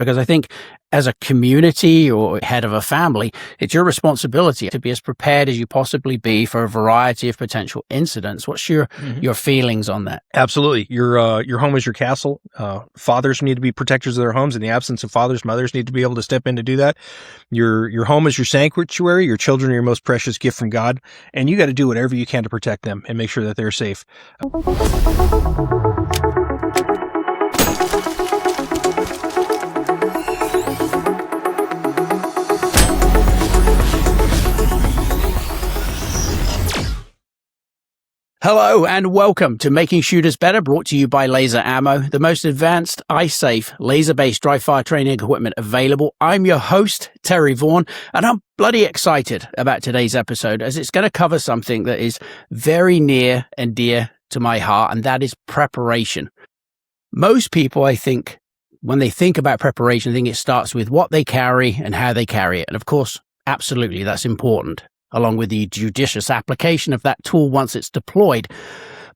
Because I think as a community or head of a family, it's your responsibility to be as prepared as you possibly be for a variety of potential incidents. What's your feelings on that? Absolutely. Your home is your castle. Fathers need to be protectors of their homes. In the absence of fathers, mothers need to be able to step in to do that. Your home is your sanctuary. Your children are your most precious gift from God, and you got to do whatever you can to protect them and make sure that they're safe. Hello and welcome to Making Shooters Better, brought to you by Laser Ammo, the most advanced, eye-safe, laser-based dry fire training equipment available. I'm your host, Terry Vaughan, and I'm bloody excited about today's episode as it's going to cover something that is very near and dear to my heart, and that is preparation. Most people, I think, when they think about preparation, I think it starts with what they carry and how they carry it. And of course, absolutely, that's important, along with the judicious application of that tool once it's deployed.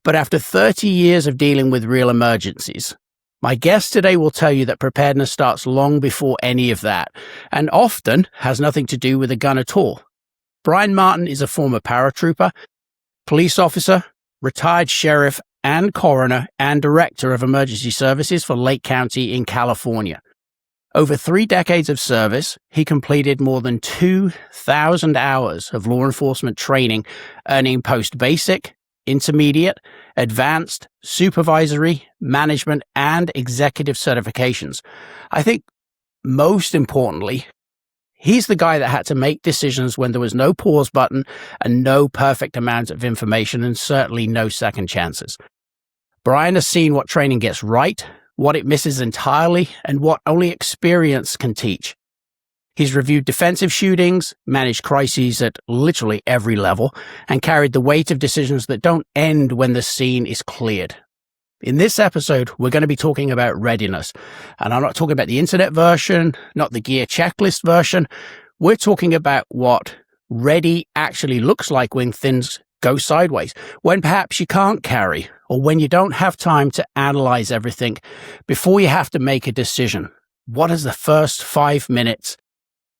But after 30 years of dealing with real emergencies, my guest today will tell you that preparedness starts long before any of that, and often has nothing to do with a gun at all. Brian Martin is a former paratrooper, police officer, retired sheriff and coroner, and director of emergency services for Lake County in California. Over 3 decades of service, he completed more than 2,000 hours of law enforcement training, earning post-basic, intermediate, advanced, supervisory, management, and executive certifications. I think most importantly, he's the guy that had to make decisions when there was no pause button and no perfect amount of information, and certainly no second chances. Brian has seen what training gets right, what it misses entirely, and what only experience can teach. He's reviewed defensive shootings, managed crises at literally every level, and carried the weight of decisions that don't end when the scene is cleared. In this episode, we're going to be talking about readiness, and I'm not talking about the internet version, not the gear checklist version. We're talking about what ready actually looks like when things go sideways, when perhaps you can't carry, or when you don't have time to analyze everything before you have to make a decision. What does the first 5 minutes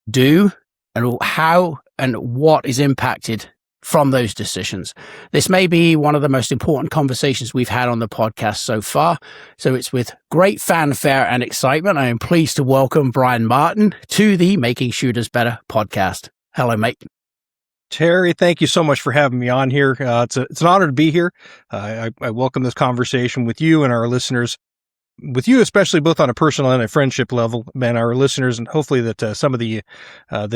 do, and how and what is impacted from those decisions? This may be one of the most important conversations we've had on the podcast so far, so it's with great fanfare and excitement I am pleased to welcome Brian Martin to the Making Shooters Better podcast. Hello, mate. Terry, thank you so much for having me on here. It's an honor to be here. I welcome this conversation with you and our listeners, with you especially, both on a personal and a friendship level, and our listeners, and hopefully that some of the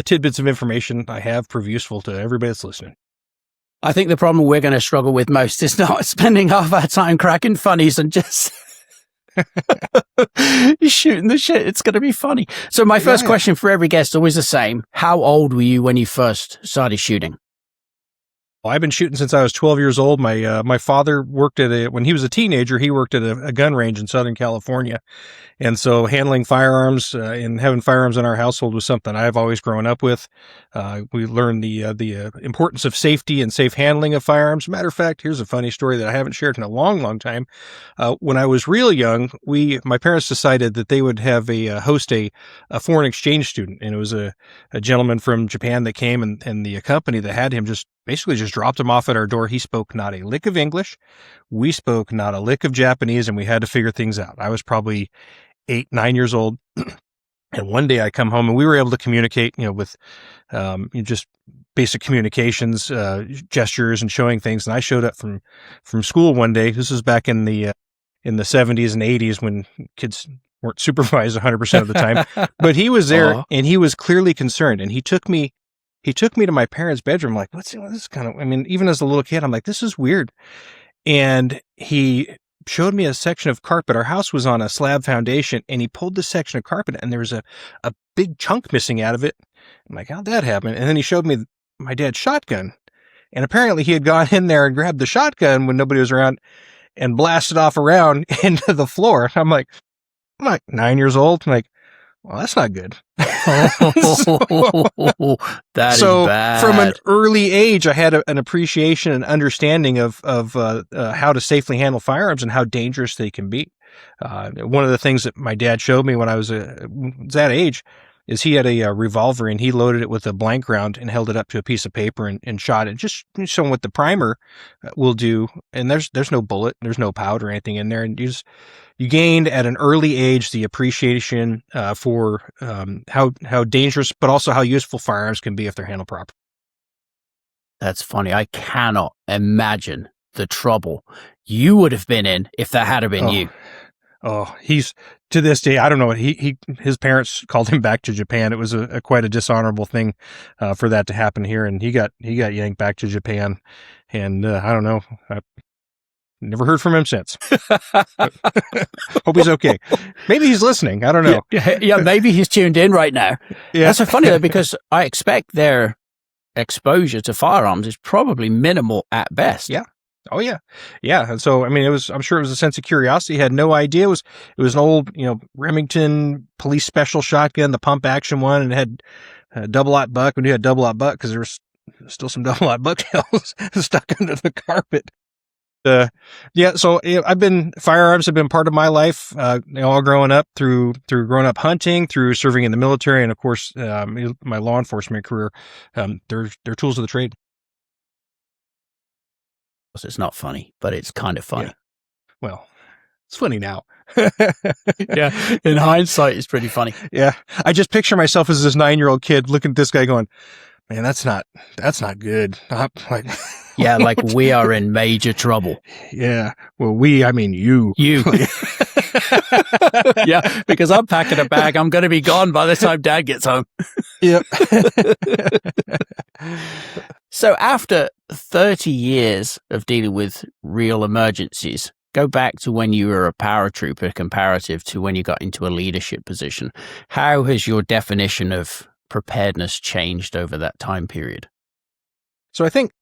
tidbits of information I have prove useful to everybody that's listening. I think the problem we're going to struggle with most is not spending half our time cracking funnies and just shooting the shit. It's going to be funny. So my first question for every guest is always the same. How old were you when you first started shooting? Well, I've been shooting since I was 12 years old. My father worked when he was a teenager, he worked at a gun range in Southern California. And so handling firearms and having firearms in our household was something I've always grown up with. We learned the importance of safety and safe handling of firearms. Matter of fact, here's a funny story that I haven't shared in a long, long time. When I was real young, my parents decided that they would have host a foreign exchange student. And it was a gentleman from Japan that came, and the company that had him basically just dropped him off at our door. He spoke not a lick of English. We spoke not a lick of Japanese, and we had to figure things out. I was probably 8, 9 years old. And one day I come home and we were able to communicate, with just basic communications, gestures and showing things. And I showed up from school one day. This was back in the 70s and 80s when kids weren't supervised 100% of the time. But he was there and he was clearly concerned. And he took me to my parents' bedroom. Like, this is kind of, even as a little kid, I'm like, this is weird. And he showed me a section of carpet. Our house was on a slab foundation, and he pulled this section of carpet, and there was a big chunk missing out of it. I'm like, how'd that happen? And then he showed me my dad's shotgun. And apparently he had gone in there and grabbed the shotgun when nobody was around and blasted off around into the floor. I'm like 9 years old. I'm like, well, that's not good. That is bad. From an early age, I had an appreciation and understanding of how to safely handle firearms and how dangerous they can be. One of the things that my dad showed me when I was that age is he had a revolver, and he loaded it with a blank round and held it up to a piece of paper and shot it, just showing what the primer will do. And there's no bullet, there's no powder or anything in there. And you gained at an early age the appreciation for how dangerous, but also how useful firearms can be if they're handled properly. That's funny. I cannot imagine the trouble you would have been in if that had been you. Oh, he's, to this day, I don't know. His parents called him back to Japan. It was quite a dishonorable thing for that to happen here, and he got yanked back to Japan. And I don't know. I never heard from him since. Hope he's okay. Maybe he's listening. I don't know. Yeah, maybe he's tuned in right now. Yeah. That's so funny though, because I expect their exposure to firearms is probably minimal at best. Yeah. Oh yeah. Yeah. And so, I mean, I'm sure it was a sense of curiosity. He had no idea. It was an old, Remington police special shotgun, the pump action one, and it had a double-aught buck. We knew had double-aught buck because there was still some double-aught buck tails stuck under the carpet. So firearms have been part of my life, all growing up through growing up hunting, through serving in the military, and of course, my law enforcement career. They're tools of the trade. It's not funny, but it's kind of funny. Yeah. Well, it's funny now. Yeah. In hindsight, it's pretty funny. Yeah. I just picture myself as this 9-year-old kid looking at this guy going, man, that's not good. Yeah. Like we are in major trouble. Yeah. Well, I mean, you. Yeah. Because I'm packing a bag. I'm going to be gone by the time Dad gets home. Yep. So after 30 years of dealing with real emergencies, go back to when you were a paratrooper comparative to when you got into a leadership position. How has your definition of preparedness changed over that time period? So I think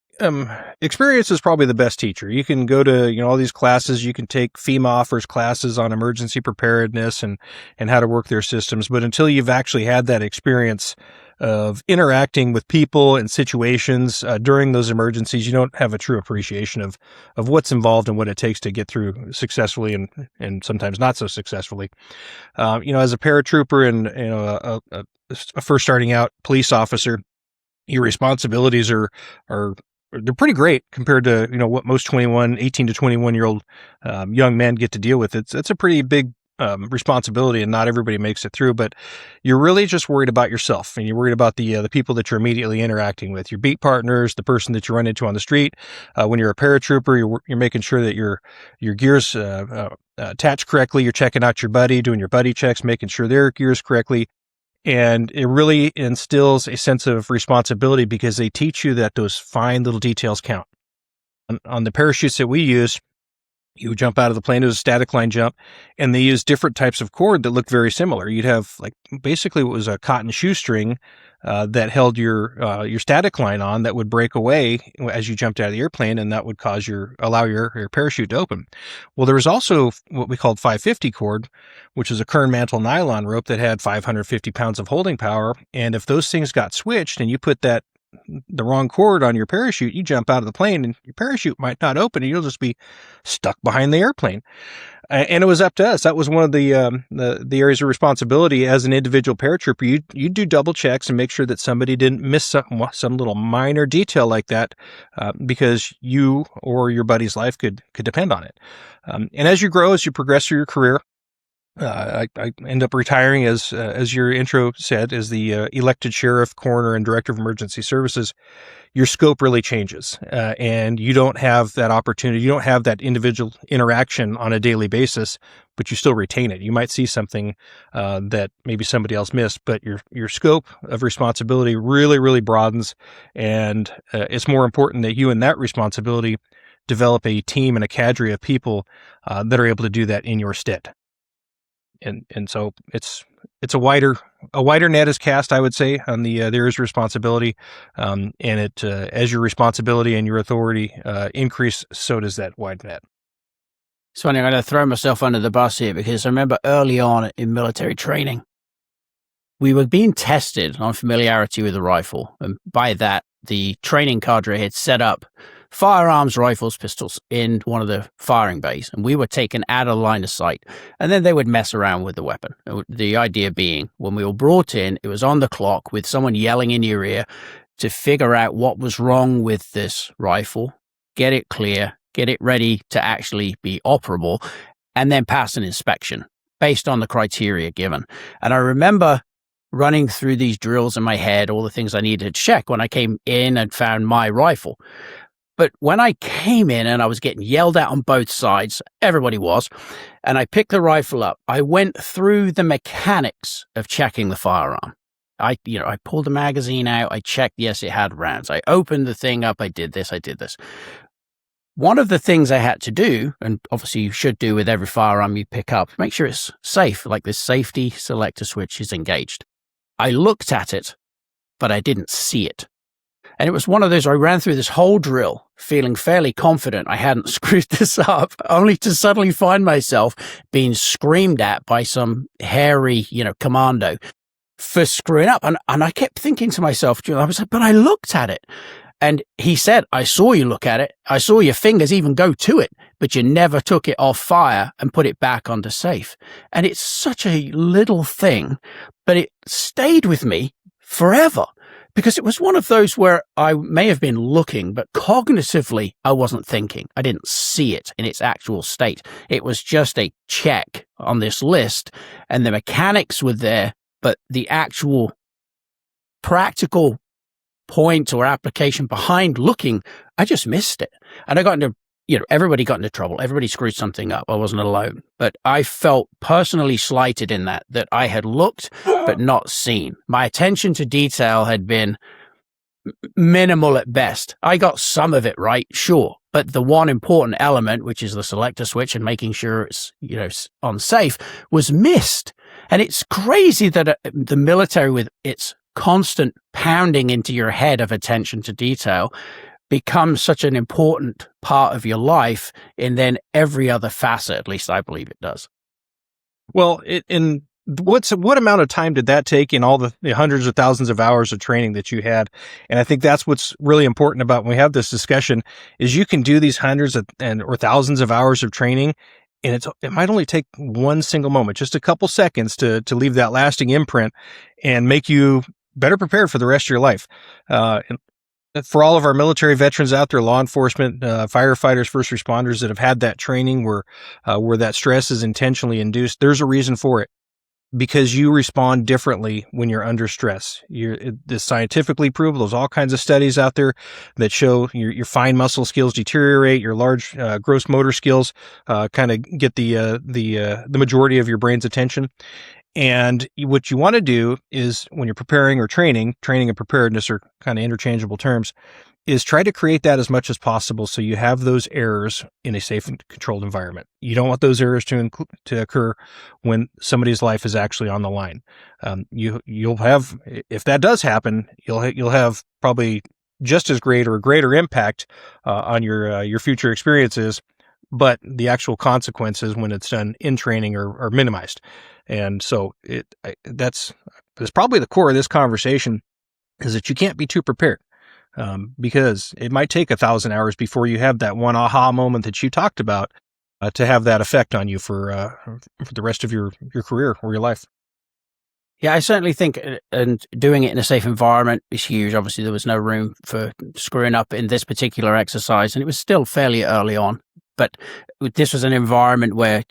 experience is probably the best teacher. You can go to all these classes. You can take FEMA offers classes on emergency preparedness and how to work their systems. But until you've actually had that experience of interacting with people and situations during those emergencies, you don't have a true appreciation of what's involved and what it takes to get through successfully and sometimes not so successfully. As a paratrooper and a first starting out police officer, your responsibilities are they're pretty great compared to what most 18 to 21-year-old young men get to deal with. It's a pretty big responsibility, and not everybody makes it through. But you're really just worried about yourself, and you're worried about the people that you're immediately interacting with, your beat partners, the person that you run into on the street. When you're a paratrooper, you're making sure that your gears attach correctly. You're checking out your buddy, doing your buddy checks, making sure their gears correctly. And it really instills a sense of responsibility because they teach you that those fine little details count. On the parachutes that we use, you would jump out of the plane. It was a static line jump, and they use different types of cord that look very similar. You'd have basically what was a cotton shoestring that held your static line on that would break away as you jumped out of the airplane, and that would allow your parachute to open. Well, there was also what we called 550 cord, which is a Kern mantle nylon rope that had 550 pounds of holding power. And if those things got switched and you put the wrong cord on your parachute, you jump out of the plane and your parachute might not open and you'll just be stuck behind the airplane. And it was up to us. That was one of the areas of responsibility as an individual paratrooper. You do double checks and make sure that somebody didn't miss some little minor detail like that, because you or your buddy's life could depend on it. And as you grow, as you progress through your career, I end up retiring as your intro said, as the elected sheriff, coroner, and director of emergency services. Your scope really changes, and you don't have that opportunity. You don't have that individual interaction on a daily basis, but you still retain it. You might see something that maybe somebody else missed, but your scope of responsibility really, really broadens, and it's more important that you and that responsibility develop a team and a cadre of people that are able to do that in your stead. And so it's a wider net is cast, I would say, on there is responsibility, and it as your responsibility and your authority increase, so does that wide net. It's funny, I'm going to throw myself under the bus here because I remember early on in military training, we were being tested on familiarity with the rifle, and by that, the training cadre had set up firearms, rifles, pistols in one of the firing bays, and we were taken out of line of sight, and then they would mess around with the weapon. The idea being, when we were brought in, it was on the clock with someone yelling in your ear to figure out what was wrong with this rifle, get it clear, get it ready to actually be operable, and then pass an inspection based on the criteria given. And I remember running through these drills in my head, all the things I needed to check when I came in and found my rifle. But when I came in and I was getting yelled at on both sides, everybody was, and I picked the rifle up, I went through the mechanics of checking the firearm. I pulled the magazine out, I checked, yes, it had rounds. I opened the thing up, I did this. One of the things I had to do, and obviously you should do with every firearm you pick up, make sure it's safe, like this safety selector switch is engaged. I looked at it, but I didn't see it. And it was one of those, I ran through this whole drill feeling fairly confident I hadn't screwed this up, only to suddenly find myself being screamed at by some hairy, commando for screwing up. And I kept thinking to myself, I was like, but I looked at it. And he said, I saw you look at it. I saw your fingers even go to it, but you never took it off fire and put it back onto safe. And it's such a little thing, but it stayed with me forever. Because it was one of those where I may have been looking, but cognitively, I wasn't thinking. I didn't see it in its actual state. It was just a check on this list, and the mechanics were there, but the actual practical point or application behind looking, I just missed it. And I got into, everybody got into trouble. Everybody screwed something up. I wasn't alone. But I felt personally slighted in that I had looked but not seen. My attention to detail had been minimal at best. I got some of it right, sure. But the one important element, which is the selector switch and making sure it's, on safe, was missed. And it's crazy that the military, with its constant pounding into your head of attention to detail, becomes such an important part of your life in then every other facet. At least I believe it does. Well, what amount of time did that take in all the hundreds of thousands of hours of training that you had? And I think that's what's really important about when we have this discussion is you can do these hundreds or thousands of hours of training, and it might only take one single moment, just a couple seconds to leave that lasting imprint and make you better prepared for the rest of your life. And for all of our military veterans out there, law enforcement, firefighters, first responders that have had that training where that stress is intentionally induced, there's a reason for it. Because you respond differently when you're under stress. It's scientifically proven. There's all kinds of studies out there that show your fine muscle skills deteriorate, your large gross motor skills kind of get the majority of your brain's attention. And what you want to do is, when you're preparing or training and preparedness are kind of interchangeable terms, is try to create that as much as possible so you have those errors in a safe and controlled environment. You don't want those errors to occur when somebody's life is actually on the line. You'll have, if that does happen, you'll have probably just as great or a greater impact on your future experiences, but the actual consequences when it's done in training are minimized. And so that's probably the core of this conversation, is that you can't be too prepared. Because it might take 1,000 hours before you have that one aha moment that you talked about to have that effect on you for the rest of your career or your life. Yeah, I certainly think, and doing it in a safe environment is huge. Obviously, there was no room for screwing up in this particular exercise, and it was still fairly early on. But this was an environment where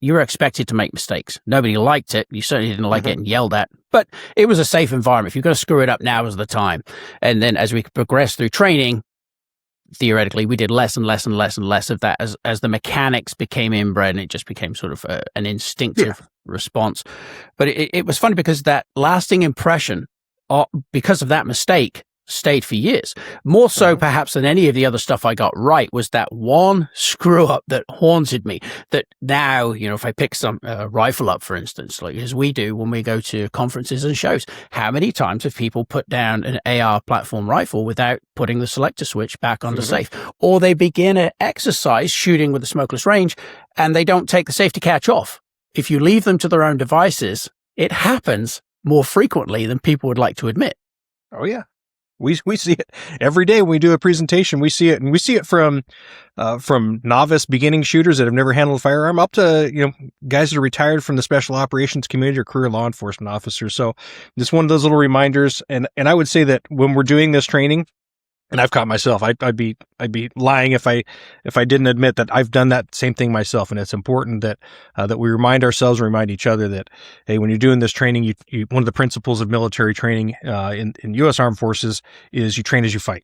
you were expected to make mistakes. Nobody liked it. You certainly didn't like getting yelled at, but it was a safe environment. If you're going to screw it up, now is the time. And then as we progressed through training, theoretically, we did less and less and less and less of that as the mechanics became inbred, and it just became sort of an instinctive response. But it was funny because that lasting impression, because of that mistake, stayed for years. More so perhaps than any of the other stuff I got right was that one screw up that haunted me, that now, if I pick some rifle up, for instance, like as we do when we go to conferences and shows, how many times have people put down an AR platform rifle without putting the selector switch back onto safe? Or they begin an exercise shooting with a smokeless range and they don't take the safety catch off. If you leave them to their own devices, it happens more frequently than people would like to admit. Oh, yeah. We see it every day when we do a presentation. We see it, and we see it from novice beginning shooters that have never handled a firearm up to guys that are retired from the special operations community or career law enforcement officers. So just one of those little reminders. And I would say that when we're doing this training, and I've caught myself, I'd be lying if I didn't admit that I've done that same thing myself. And it's important that we remind ourselves, remind each other that, hey, when you're doing this training, you one of the principles of military training in U.S. Armed Forces is you train as you fight,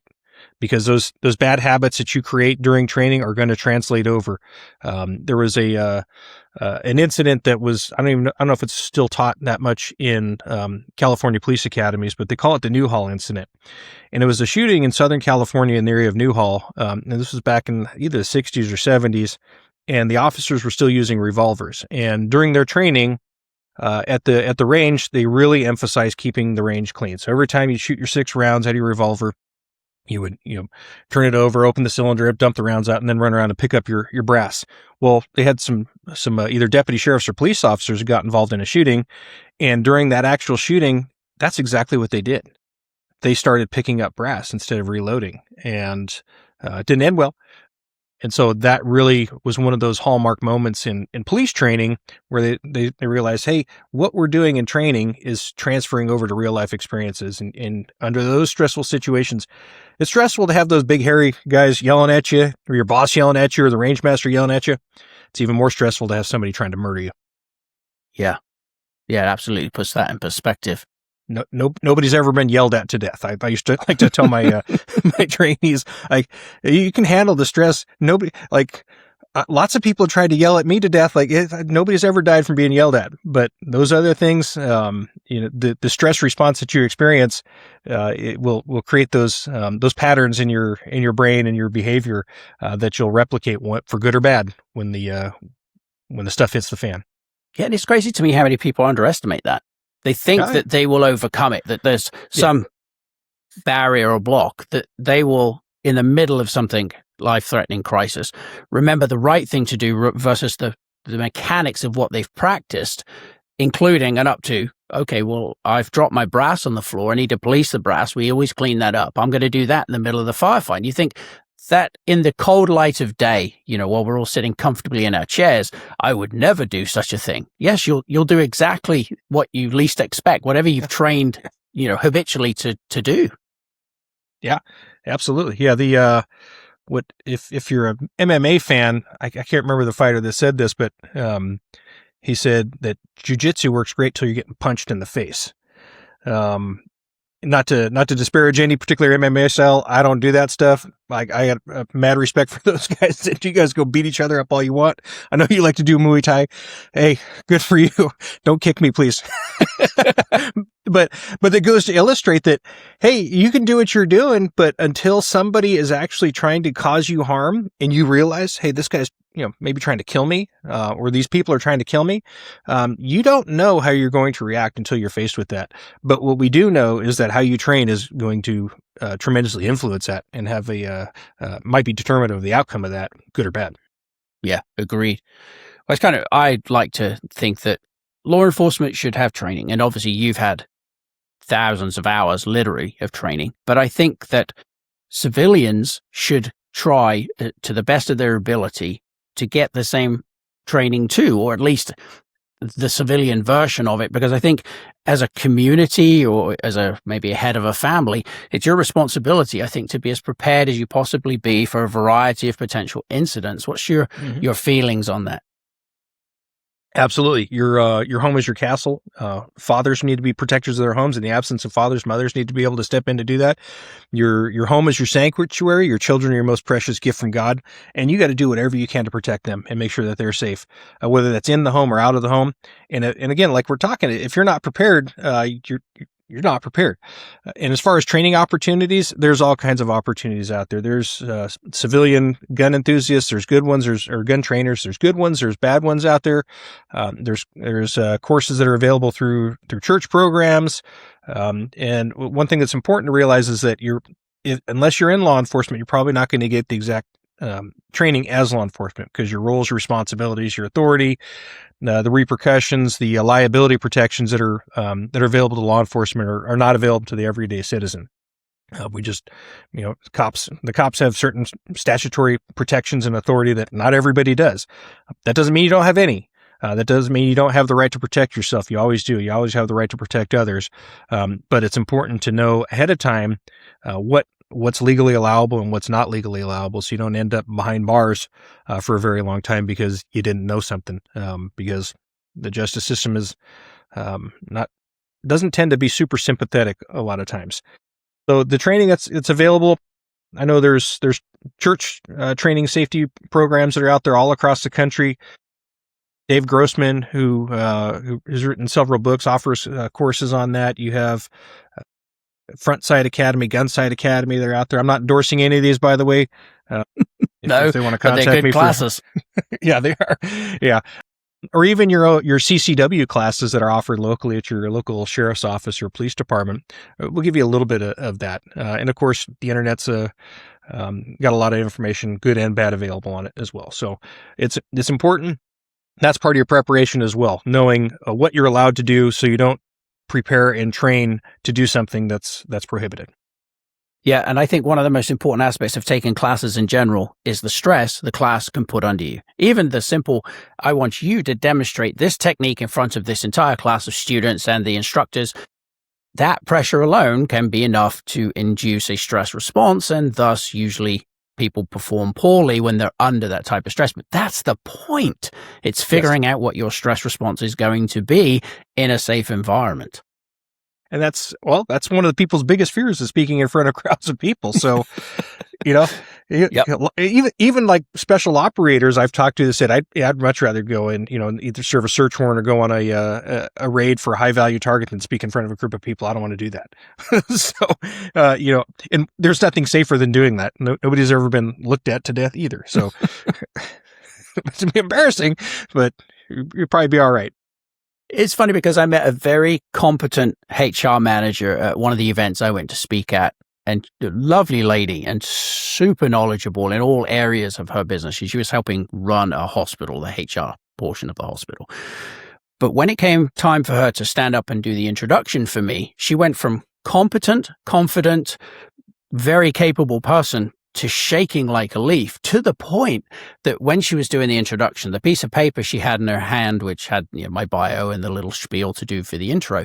because those bad habits that you create during training are going to translate over. There was an incident that was, I don't know if it's still taught that much in California police academies, but they call it the Newhall incident. And it was a shooting in Southern California in the area of Newhall. And this was back in either the 60s or 70s. And the officers were still using revolvers. And during their training at the range, they really emphasized keeping the range clean. So every time you shoot your 6 rounds out of your revolver, you would, turn it over, open the cylinder up, dump the rounds out, and then run around and pick up your brass. Well, they had some either deputy sheriffs or police officers who got involved in a shooting. And during that actual shooting, that's exactly what they did. They started picking up brass instead of reloading, and it didn't end well. And so that really was one of those hallmark moments in police training where they realized, hey, what we're doing in training is transferring over to real life experiences. And under those stressful situations, it's stressful to have those big hairy guys yelling at you, or your boss yelling at you, or the range master yelling at you. It's even more stressful to have somebody trying to murder you. Yeah. Yeah, it absolutely puts that in perspective. Nobody's ever been yelled at to death. I used to like to tell my my trainees, like, you can handle the stress. Nobody, lots of people tried to yell at me to death. Nobody's ever died from being yelled at. But those other things, the stress response that you experience, it will create those patterns in your brain and your behavior that you'll replicate for good or bad when the stuff hits the fan. Yeah, and it's crazy to me how many people underestimate that. They think that they will overcome it, that there's some barrier or block, that they will, in the middle of something life-threatening crisis, remember the right thing to do versus the mechanics of what they've practiced, including and up to, okay, well, I've dropped my brass on the floor. I need to police the brass. We always clean that up. I'm going to do that in the middle of the firefight. You think that in the cold light of day, while we're all sitting comfortably in our chairs, I would never do such a thing. Yes, you'll do exactly what you least expect, whatever you've trained, habitually to do. Yeah, absolutely. Yeah. If you're an MMA fan, I can't remember the fighter that said this, but he said that jiu-jitsu works great till you're getting punched in the face. Not to disparage any particular MMA style. I don't do that stuff. I got mad respect for those guys. That you guys go beat each other up all you want. I know you like to do Muay Thai. Hey, good for you. Don't kick me, please. But it goes to illustrate that, hey, you can do what you're doing, but until somebody is actually trying to cause you harm and you realize, hey, this guy's, maybe trying to kill me, or these people are trying to kill me, you don't know how you're going to react until you're faced with that. But what we do know is that how you train is going to tremendously influence that and have might be determinative of the outcome of that, good or bad. Yeah, agreed. Well, I'd like to think that law enforcement should have training, and obviously you've had thousands of hours literally of training, but I think that civilians should try to the best of their ability to get the same training too, or at least the civilian version of it, because I think as a community or as maybe a head of a family, it's your responsibility, I think, to be as prepared as you possibly be for a variety of potential incidents. What's your feelings on that? Absolutely. Your home is your castle. Fathers need to be protectors of their homes. In the absence of fathers, mothers need to be able to step in to do that. Your home is your sanctuary. Your children are your most precious gift from God. And you got to do whatever you can to protect them and make sure that they're safe, whether that's in the home or out of the home. And again, like we're talking, if you're not prepared, you're not prepared. And as far as training opportunities, there's all kinds of opportunities out there. There's civilian gun enthusiasts. There's good ones. Or gun trainers. There's good ones. There's bad ones out there. There's courses that are available through church programs. And one thing that's important to realize is that unless you're in law enforcement, you're probably not going to get the exact training as law enforcement, because your roles, your responsibilities, your authority, the repercussions, the liability protections that are available to law enforcement are not available to the everyday citizen. We just, the cops have certain statutory protections and authority that not everybody does. That doesn't mean you don't have any. That doesn't mean you don't have the right to protect yourself. You always do. You always have the right to protect others. But it's important to know ahead of time what's legally allowable and what's not legally allowable, so you don't end up behind bars for a very long time because you didn't know something. Because the justice system is doesn't tend to be super sympathetic a lot of times. So the training it's available. I know there's church training safety programs that are out there all across the country. Dave Grossman, who has written several books, offers courses on that. You have Front Sight Academy, Gun Sight Academy. They're out there. I'm not endorsing any of these, by the way. No, if they want to but they're contact good me classes. Yeah, they are. Yeah. Or even your CCW classes that are offered locally at your local sheriff's office or police department. We'll give you a little bit of that. And of course, the internet's got a lot of information, good and bad, available on it as well. So it's important. That's part of your preparation as well, knowing what you're allowed to do so you don't prepare and train to do something that's prohibited. Yeah, and I think one of the most important aspects of taking classes in general is the stress the class can put under you. Even the simple, I want you to demonstrate this technique in front of this entire class of students and the instructors. That pressure alone can be enough to induce a stress response, and thus usually people perform poorly when they're under that type of stress. But that's the point. It's figuring out what your stress response is going to be in a safe environment. And that's one of the people's biggest fears is speaking in front of crowds of people. So, even like special operators I've talked to that said, I'd much rather go and, either serve a search warrant or go on a raid for a high value target than speak in front of a group of people. I don't want to do that. So, and there's nothing safer than doing that. Nobody's ever been looked at to death either. So it's embarrassing, but you'll probably be all right. It's funny because I met a very competent HR manager at one of the events I went to speak at, and a lovely lady and super knowledgeable in all areas of her business. She was helping run a hospital, the HR portion of the hospital. But when it came time for her to stand up and do the introduction for me, she went from competent, confident, very capable person to shaking like a leaf, to the point that when she was doing the introduction, the piece of paper she had in her hand, which had my bio and the little spiel to do for the intro,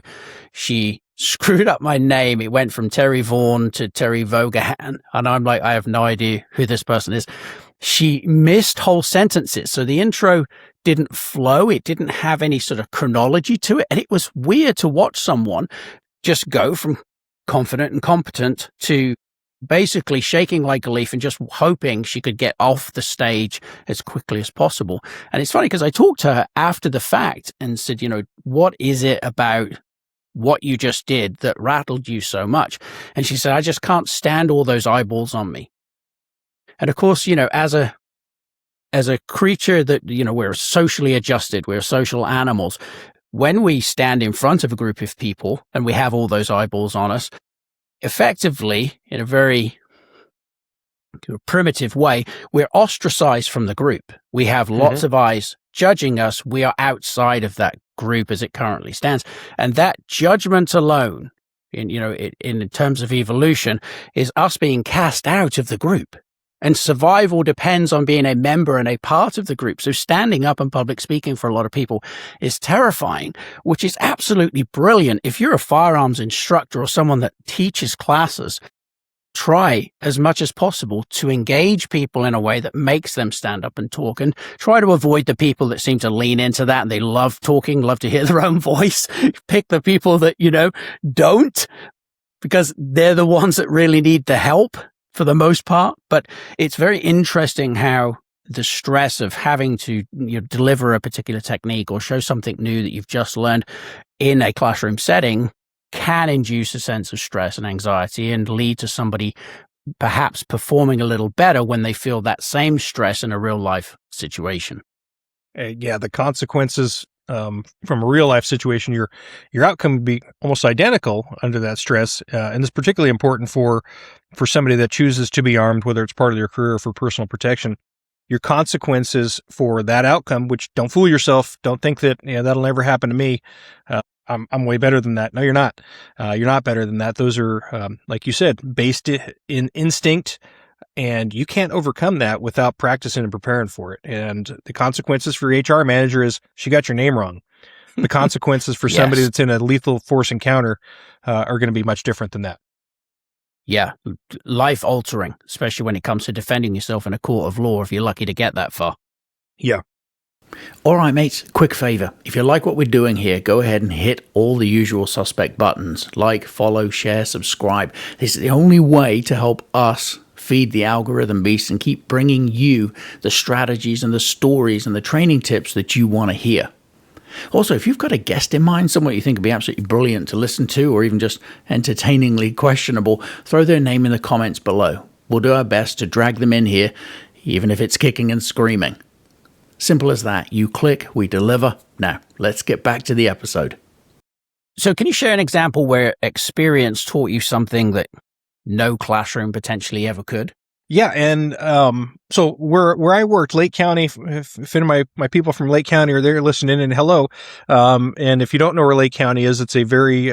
she screwed up my name. It went from Terry Vaughan to Terry Vaughan. And I'm like, I have no idea who this person is. She missed whole sentences. So the intro didn't flow. It didn't have any sort of chronology to it. And it was weird to watch someone just go from confident and competent to basically shaking like a leaf and just hoping she could get off the stage as quickly as possible. And it's funny because I talked to her after the fact and said, what is it about what you just did that rattled you so much? And she said, I just can't stand all those eyeballs on me. And of course, as a creature that, we're socially adjusted, we're social animals. When we stand in front of a group of people and we have all those eyeballs on us, effectively, in a very primitive way, we're ostracized from the group. We have lots of eyes judging us. We are outside of that group as it currently stands. And that judgment alone, in terms of evolution, is us being cast out of the group. And survival depends on being a member and a part of the group. So standing up and public speaking for a lot of people is terrifying, which is absolutely brilliant. If you're a firearms instructor or someone that teaches classes, try as much as possible to engage people in a way that makes them stand up and talk, and try to avoid the people that seem to lean into that and they love talking, love to hear their own voice. Pick the people that, don't, because they're the ones that really need the help for the most part. But it's very interesting how the stress of having to deliver a particular technique or show something new that you've just learned in a classroom setting can induce a sense of stress and anxiety and lead to somebody perhaps performing a little better when they feel that same stress in a real life situation. The consequences from a real life situation, your outcome would be almost identical under that stress. And it's particularly important for somebody that chooses to be armed, whether it's part of their career or for personal protection. Your consequences for that outcome, which don't fool yourself, don't think that that'll never happen to me. I'm way better than that. No, you're not. You're not better than that. Those are, like you said, based in instinct, and you can't overcome that without practicing and preparing for it. And the consequences for your HR manager is she got your name wrong. The consequences for somebody Yes. that's in a lethal force encounter are going to be much different than that. Yeah, life altering, especially when it comes to defending yourself in a court of law if you're lucky to get that far. Yeah. All right, mates, quick favor. If you like what we're doing here, go ahead and hit all the usual suspect buttons. Like, follow, share, subscribe. This is the only way to help us feed the algorithm beast and keep bringing you the strategies and the stories and the training tips that you want to hear. Also, if you've got a guest in mind, someone you think would be absolutely brilliant to listen to or even just entertainingly questionable, throw their name in the comments below. We'll do our best to drag them in here, even if it's kicking and screaming. Simple as that. You click, we deliver. Now, let's get back to the episode. So can you share an example where experience taught you something that no classroom potentially ever could? Yeah, and so where I worked, Lake County, if any of my people from Lake County are there listening, and hello, and if you don't know where Lake County is, it's a very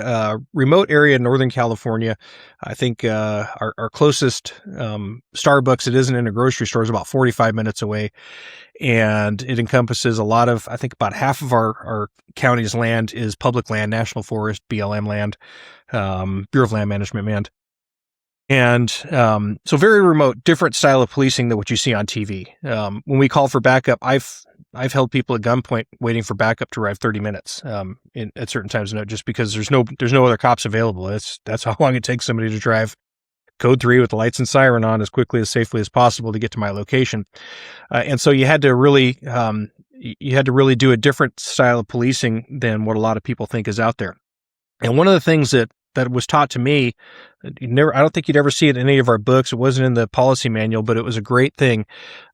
remote area in Northern California. I think our closest Starbucks, it isn't in a grocery store, is about 45 minutes away, and it encompasses a lot of, I think about half of our county's land is public land, National Forest, BLM land, Bureau of Land Management land. And so very remote, different style of policing than what you see on TV. When we call for backup, I've held people at gunpoint waiting for backup to arrive 30 minutes at certain times, just because there's no other cops available. That's how long it takes somebody to drive code 3 with the lights and siren on as quickly as safely as possible to get to my location. And so you had to really do a different style of policing than what a lot of people think is out there. And one of the things that was taught to me, I don't think you'd ever see it in any of our books. It wasn't in the policy manual, but it was a great thing.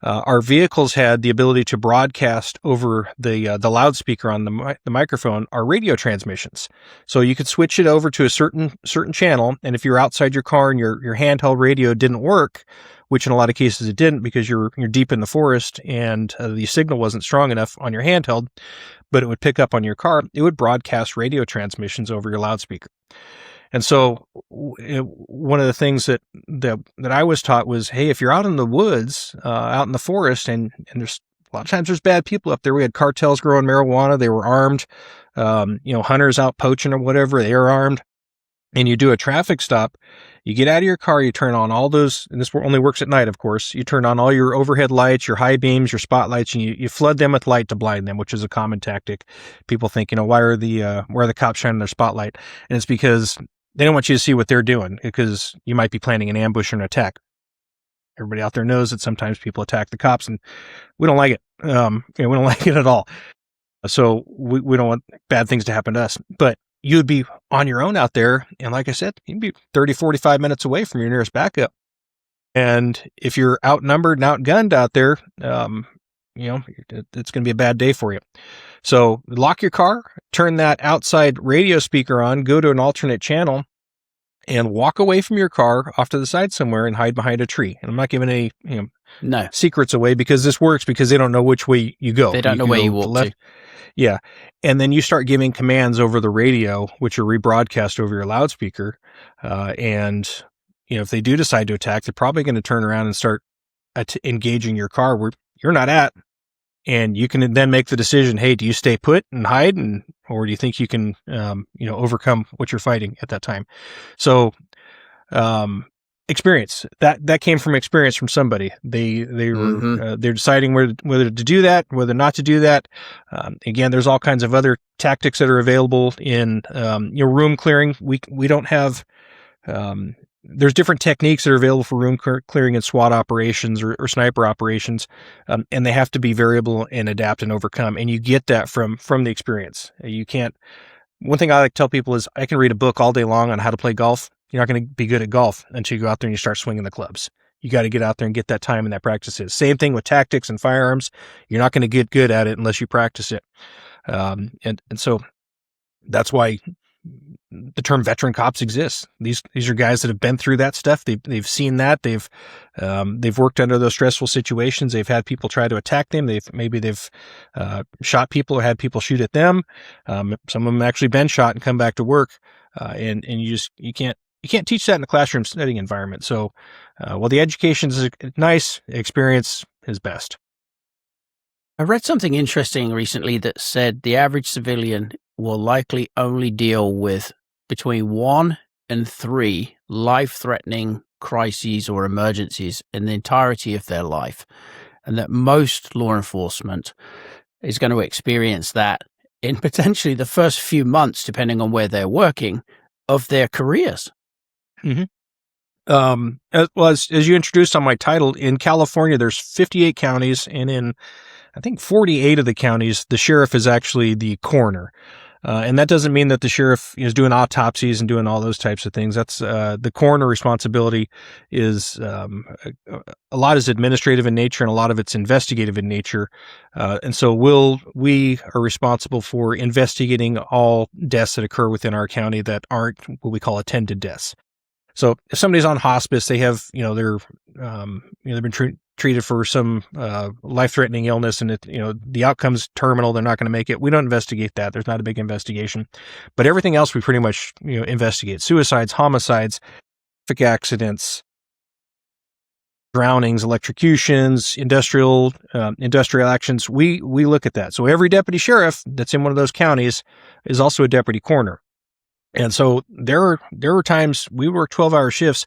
Our vehicles had the ability to broadcast over the loudspeaker on the microphone, our radio transmissions. So you could switch it over to a certain channel. And if you're outside your car and your handheld radio didn't work, which in a lot of cases it didn't because you're deep in the forest and the signal wasn't strong enough on your handheld, but it would pick up on your car, it would broadcast radio transmissions over your loudspeaker. And so one of the things that I was taught was, hey, if you're out in the woods, out in the forest, and there's a lot of times there's bad people up there. We had cartels growing marijuana. They were armed, hunters out poaching or whatever. They are armed. And you do a traffic stop, you get out of your car, you turn on all those, and this only works at night, of course. You turn on all your overhead lights, your high beams, your spotlights, and you flood them with light to blind them, which is a common tactic. People think, why are the cops shining their spotlight? And it's because they don't want you to see what they're doing, because you might be planning an ambush or an attack. Everybody out there knows that sometimes people attack the cops, and we don't like it. We don't like it at all. So we don't want bad things to happen to us. But you'd be on your own out there. And like I said, you'd be 30, 45 minutes away from your nearest backup. And if you're outnumbered and outgunned out there, it's going to be a bad day for you. So lock your car, turn that outside radio speaker on, go to an alternate channel, and walk away from your car off to the side somewhere and hide behind a tree. And I'm not giving any secrets away, because this works because they don't know which way you go. They don't know where you walk to. Yeah. And then you start giving commands over the radio, which are rebroadcast over your loudspeaker. And if they do decide to attack, they're probably going to turn around and start engaging your car where you're not at. And you can then make the decision, hey, do you stay put and hide, or do you think you can, overcome what you're fighting at that time? So, experience that came from experience from somebody. They were they're deciding whether to do that, whether not to do that. Again, there's all kinds of other tactics that are available in room clearing. We don't have. There's different techniques that are available for room clearing in SWAT operations or sniper operations, and they have to be variable and adapt and overcome. And you get that from the experience. You can't. One thing I like to tell people is I can read a book all day long on how to play golf. You're not going to be good at golf until you go out there and you start swinging the clubs. You got to get out there and get that time and that practices. Same thing with tactics and firearms. You're not going to get good at it unless you practice it. And so that's why the term veteran cops exists. These are guys that have been through that stuff. They've seen that. They've worked under those stressful situations. They've had people try to attack them. They've shot people or had people shoot at them. Some of them actually been shot and come back to work. And you can't teach that in a classroom setting environment. So, while the education is nice, experience is best. I read something interesting recently that said the average civilian will likely only deal with between 1 and 3 life-threatening crises or emergencies in the entirety of their life, and that most law enforcement is going to experience that in potentially the first few months, depending on where they're working, of their careers. Mm-hmm. As you introduced on my title, in California, there's 58 counties, and in, I think, 48 of the counties, the sheriff is actually the coroner. And that doesn't mean that the sheriff is doing autopsies and doing all those types of things. That's the coroner responsibility is a lot is administrative in nature and a lot of it's investigative in nature. And so we are responsible for investigating all deaths that occur within our county that aren't what we call attended deaths. So if somebody's on hospice, they have, they've been treated for some life-threatening illness, and the outcome's terminal. They're not going to make it. We don't investigate that. There's not a big investigation, but everything else we pretty much investigate: suicides, homicides, traffic accidents, drownings, electrocutions, industrial actions. We look at that. So every deputy sheriff that's in one of those counties is also a deputy coroner. And so there were times we worked 12-hour shifts,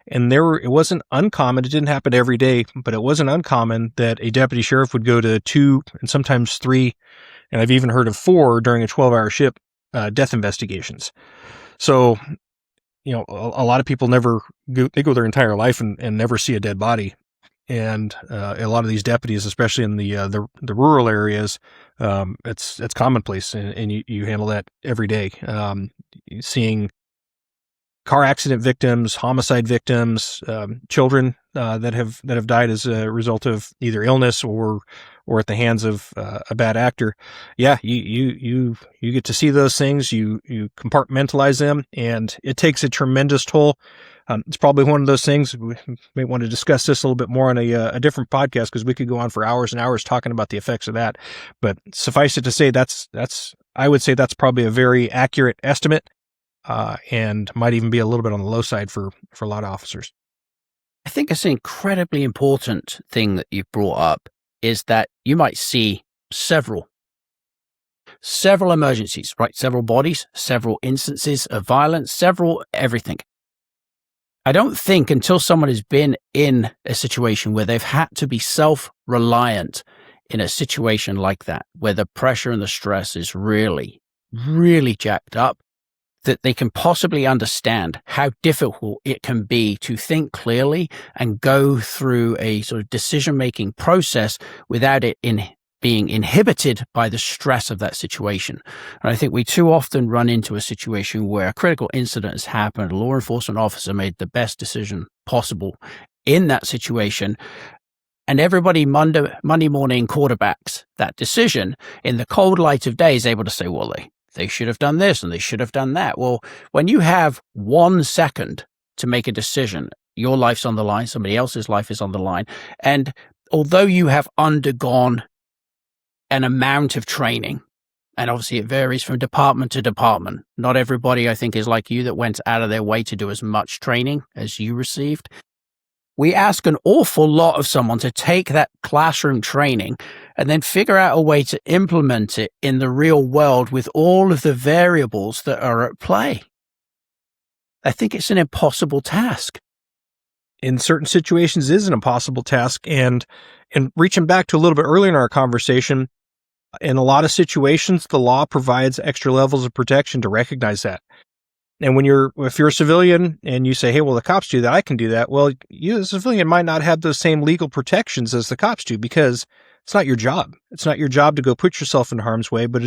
and it wasn't uncommon. It didn't happen every day, but it wasn't uncommon that a deputy sheriff would go to 2 and sometimes 3, and I've even heard of 4 during a 12-hour shift, death investigations. So, a lot of people they go their entire life and never see a dead body. And a lot of these deputies, especially in the rural areas, it's commonplace, and you handle that every day. Seeing car accident victims, homicide victims, children that have died as a result of either illness or at the hands of a bad actor. Yeah, you get to see those things. You compartmentalize them, and it takes a tremendous toll. It's probably one of those things we may want to discuss this a little bit more on a different podcast, because we could go on for hours and hours talking about the effects of that. But suffice it to say, I would say that's probably a very accurate estimate, and might even be a little bit on the low side for a lot of officers. I think it's an incredibly important thing that you've brought up is that you might see several emergencies, right? Several bodies, several instances of violence, several everything. I don't think until someone has been in a situation where they've had to be self-reliant in a situation like that, where the pressure and the stress is really, really jacked up, that they can possibly understand how difficult it can be to think clearly and go through a sort of decision-making process without it being inhibited by the stress of that situation. And I think we too often run into a situation where a critical incident has happened, a law enforcement officer made the best decision possible in that situation, and everybody Monday morning quarterbacks that decision in the cold light of day is able to say, well, they should have done this and they should have done that. Well, when you have 1 second to make a decision, your life's on the line, somebody else's life is on the line. And although you have undergone an amount of training, and obviously it varies from department to department. Not everybody, I think, is like you that went out of their way to do as much training as you received. We ask an awful lot of someone to take that classroom training and then figure out a way to implement it in the real world with all of the variables that are at play. I think it's an impossible task. In certain situations, it is an impossible task. And reaching back to a little bit earlier in our conversation, in a lot of situations, the law provides extra levels of protection to recognize that. And if you're a civilian and you say, hey, well, the cops do that, I can do that. Well, you as a civilian might not have those same legal protections as the cops do, because it's not your job. It's not your job to go put yourself in harm's way, but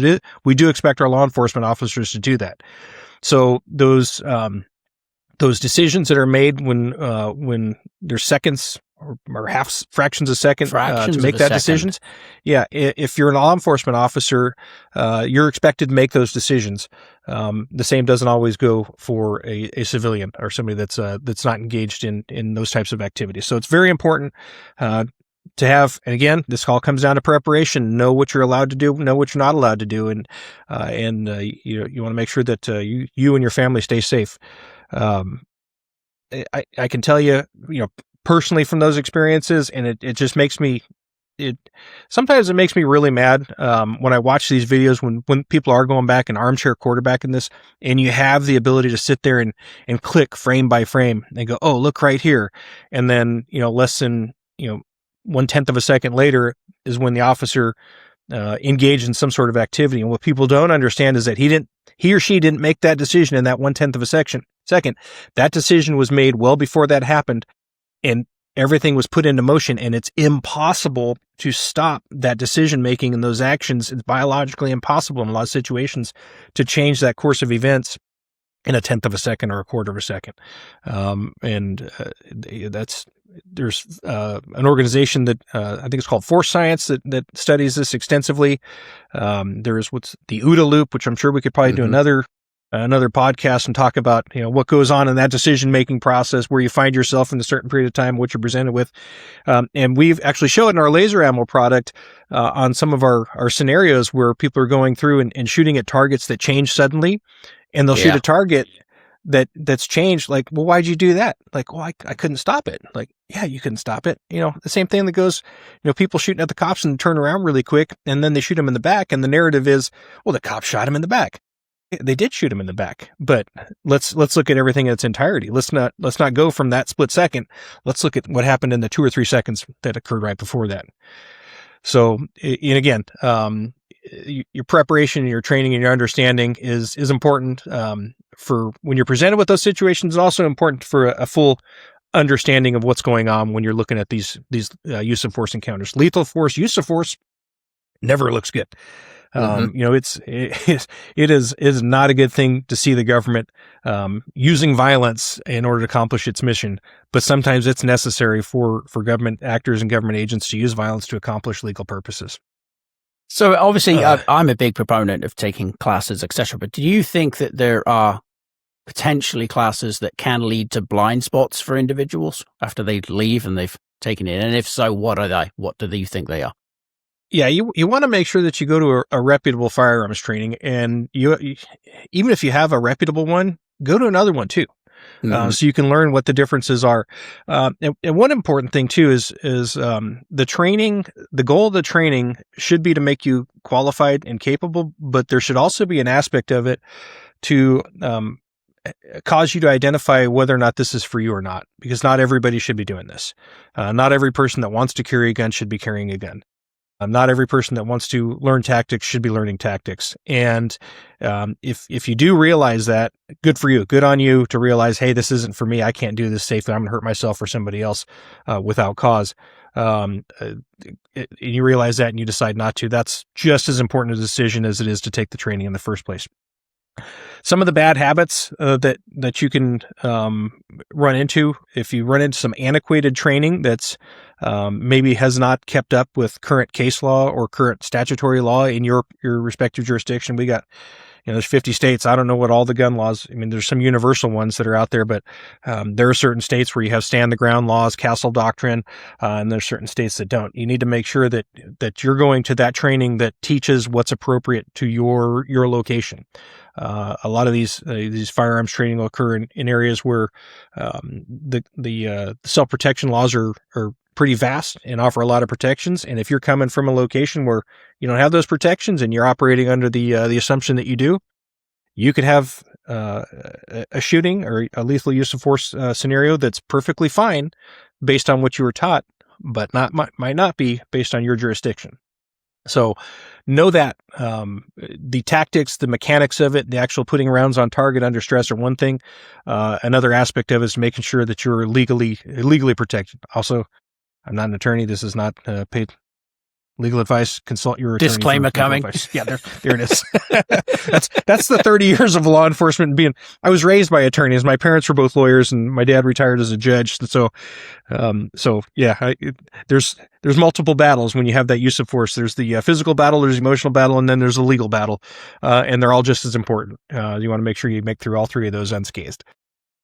we do expect our law enforcement officers to do that. So those decisions that are made when there's seconds or fractions of a second Fractions to of make a that second. decisions. Yeah, if you're a law enforcement officer, you're expected to make those decisions. The same doesn't always go for a civilian or somebody that's not engaged in those types of activities. So it's very important to have, and again, this all comes down to preparation. Know what you're allowed to do, know what you're not allowed to do, and you want to make sure that you and your family stay safe. I can tell you, personally from those experiences, and it just makes me, sometimes it makes me really mad when I watch these videos when people are going back and armchair quarterbacking this, and you have the ability to sit there and click frame by frame and go, oh, look right here. And then, less than, 1/10 of a second later is when the officer engaged in some sort of activity. And what people don't understand is that he or she didn't make that decision in that 1/10 of a second. That decision was made well before that happened, and everything was put into motion, and it's impossible to stop that decision making and those actions. It's biologically impossible in a lot of situations to change that course of events in 1/10 of a second or 1/4 of a second. There's an organization that I think it's called Force Science that studies this extensively. There's what's the OODA loop, which I'm sure we could probably do another podcast and talk about, what goes on in that decision-making process, where you find yourself in a certain period of time, what you're presented with. And we've actually showed in our laser ammo product on some of our scenarios where people are going through and shooting at targets that change suddenly, and they'll shoot a target that's changed. Like, well, why'd you do that? Like, well, I couldn't stop it. Like, yeah, you couldn't stop it. The same thing that goes, people shooting at the cops and turn around really quick, and then they shoot them in the back. And the narrative is, well, the cops shot him in the back. They did shoot him in the back, but let's look at everything in its entirety. Let's not go from that split second. Let's look at what happened in the 2 or 3 seconds that occurred right before that. So, and again, your preparation and your training and your understanding is important for when you're presented with those situations. It's also important for a full understanding of what's going on when you're looking at these use of force encounters. Lethal force, use of force never looks good. It is not a good thing to see the government using violence in order to accomplish its mission, but sometimes it's necessary for government actors and government agents to use violence to accomplish legal purposes. So obviously, I'm a big proponent of taking classes, etc. But do you think that there are potentially classes that can lead to blind spots for individuals after they leave and they've taken it? And if so, what are they? What do you think they are? Yeah, you want to make sure that you go to a reputable firearms training, and you even if you have a reputable one, go to another one too, so you can learn what the differences are. And one important thing too is the training. The goal of the training should be to make you qualified and capable, but there should also be an aspect of it to cause you to identify whether or not this is for you or not, because not everybody should be doing this. Not every person that wants to carry a gun should be carrying a gun. Not every person that wants to learn tactics should be learning tactics. And if you do realize that, good for you. Good on you to realize, hey, this isn't for me. I can't do this safely. I'm going to hurt myself or somebody else without cause. You realize that and you decide not to. That's just as important a decision as it is to take the training in the first place. Some of the bad habits that you can run into, if you run into some antiquated training that's maybe has not kept up with current case law or current statutory law in your respective jurisdiction. We got, there's 50 states. I don't know what all the gun laws, there's some universal ones that are out there, but there are certain states where you have stand the ground laws, castle doctrine, and there's certain states that don't. You need to make sure that you're going to that training that teaches what's appropriate to your location. A lot of these firearms training will occur in areas where the self-protection laws are pretty vast and offer a lot of protections. And if you're coming from a location where you don't have those protections and you're operating under the assumption that you do, you could have a shooting or a lethal use of force scenario that's perfectly fine based on what you were taught, but might not be based on your jurisdiction. So know that the tactics, the mechanics of it, the actual putting rounds on target under stress are one thing. Another aspect of it is making sure that you're legally protected. Also, I'm not an attorney. This is not paid Legal advice, consult your attorney. Disclaimer coming. Yeah, there it is. That's the 30 years of law enforcement being. I was raised by attorneys. My parents were both lawyers, and my dad retired as a judge. So yeah, there's multiple battles when you have that use of force. There's the physical battle, there's the emotional battle, and then there's the legal battle, and they're all just as important. You want to make sure you make through all three of those unscathed.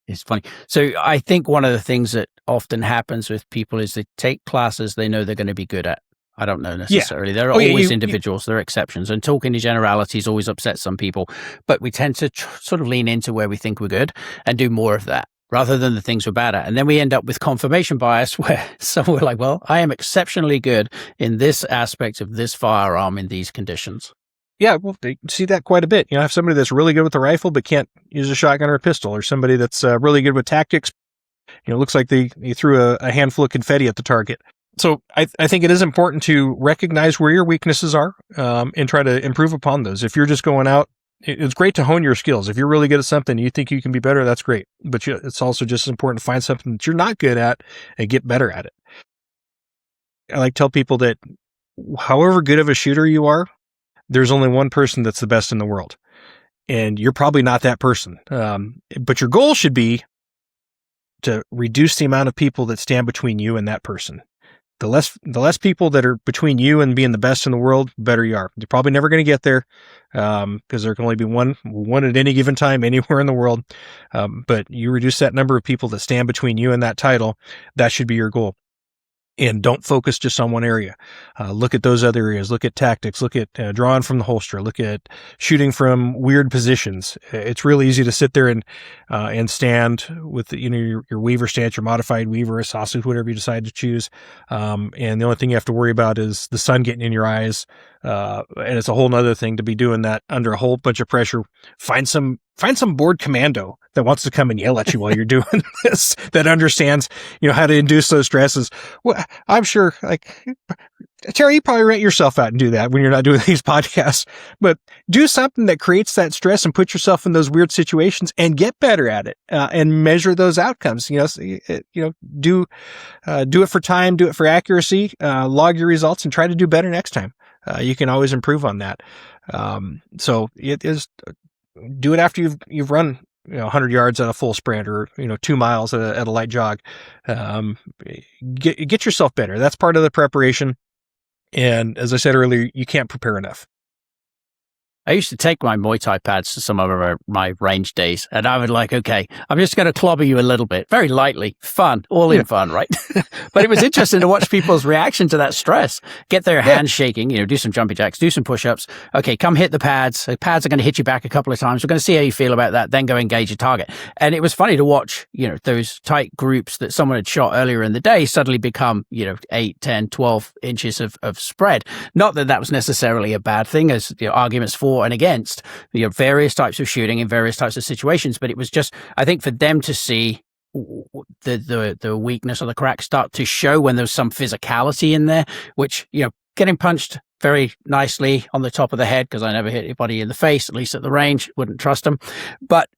It's funny. So I think one of the things that often happens with people is they take classes they know they're going to be good at. I don't know necessarily. There are always individuals. There are exceptions. And talking to generalities always upsets some people. But we tend to sort of lean into where we think we're good and do more of that rather than the things we're bad at. And then we end up with confirmation bias where we're like, well, I am exceptionally good in this aspect of this firearm in these conditions. Yeah, well, they see that quite a bit. You know, have somebody that's really good with the rifle but can't use a shotgun or a pistol, or somebody that's really good with tactics. You know, it looks like they threw a handful of confetti at the target. So I think it is important to recognize where your weaknesses are and try to improve upon those. If you're just going out, it's great to hone your skills. If you're really good at something and you think you can be better, that's great. But it's also just as important to find something that you're not good at and get better at it. I like to tell people that however good of a shooter you are, there's only one person that's the best in the world. And you're probably not that person. But your goal should be to reduce the amount of people that stand between you and that person. The less people that are between you and being the best in the world, the better you are. You're probably never going to get there because there can only be one at any given time anywhere in the world. But you reduce that number of people that stand between you and that title, that should be your goal. And don't focus just on one area. Look at those other areas. Look at tactics. Look at drawing from the holster. Look at shooting from weird positions. It's really easy to sit there and stand with your weaver stance, your modified weaver, a sausage, whatever you decide to choose. And the only thing you have to worry about is the sun getting in your eyes. And it's a whole nother thing to be doing that under a whole bunch of pressure. Find some bored commando that wants to come and yell at you while you're doing this, that understands, how to induce those stresses. Well, I'm sure, Terry, you probably rent yourself out and do that when you're not doing these podcasts, but do something that creates that stress and put yourself in those weird situations and get better at it, and measure those outcomes. Do it for time, do it for accuracy, log your results and try to do better next time. You can always improve on that. So it is, do it after you've run 100 yards at a full sprint, or 2 miles at a light jog. Get yourself better. That's part of the preparation. And as I said earlier, you can't prepare enough. I used to take my Muay Thai pads to some of my range days, and I would okay, I'm just going to clobber you a little bit, very lightly, fun, all in fun, right? But it was interesting to watch people's reaction to that stress, get their hands shaking, do some jumping jacks, do some push-ups. Okay, come hit the pads. The pads are going to hit you back a couple of times. We're going to see how you feel about that, then go engage your target. And it was funny to watch, those tight groups that someone had shot earlier in the day suddenly become, 8, 10, 12 inches of spread. Not that that was necessarily a bad thing, as arguments for and against various types of shooting in various types of situations, but it was just, I think, for them to see the weakness or the crack start to show when there's some physicality in there, which getting punched very nicely on the top of the head, because I never hit anybody in the face, at least at the range, wouldn't trust them. But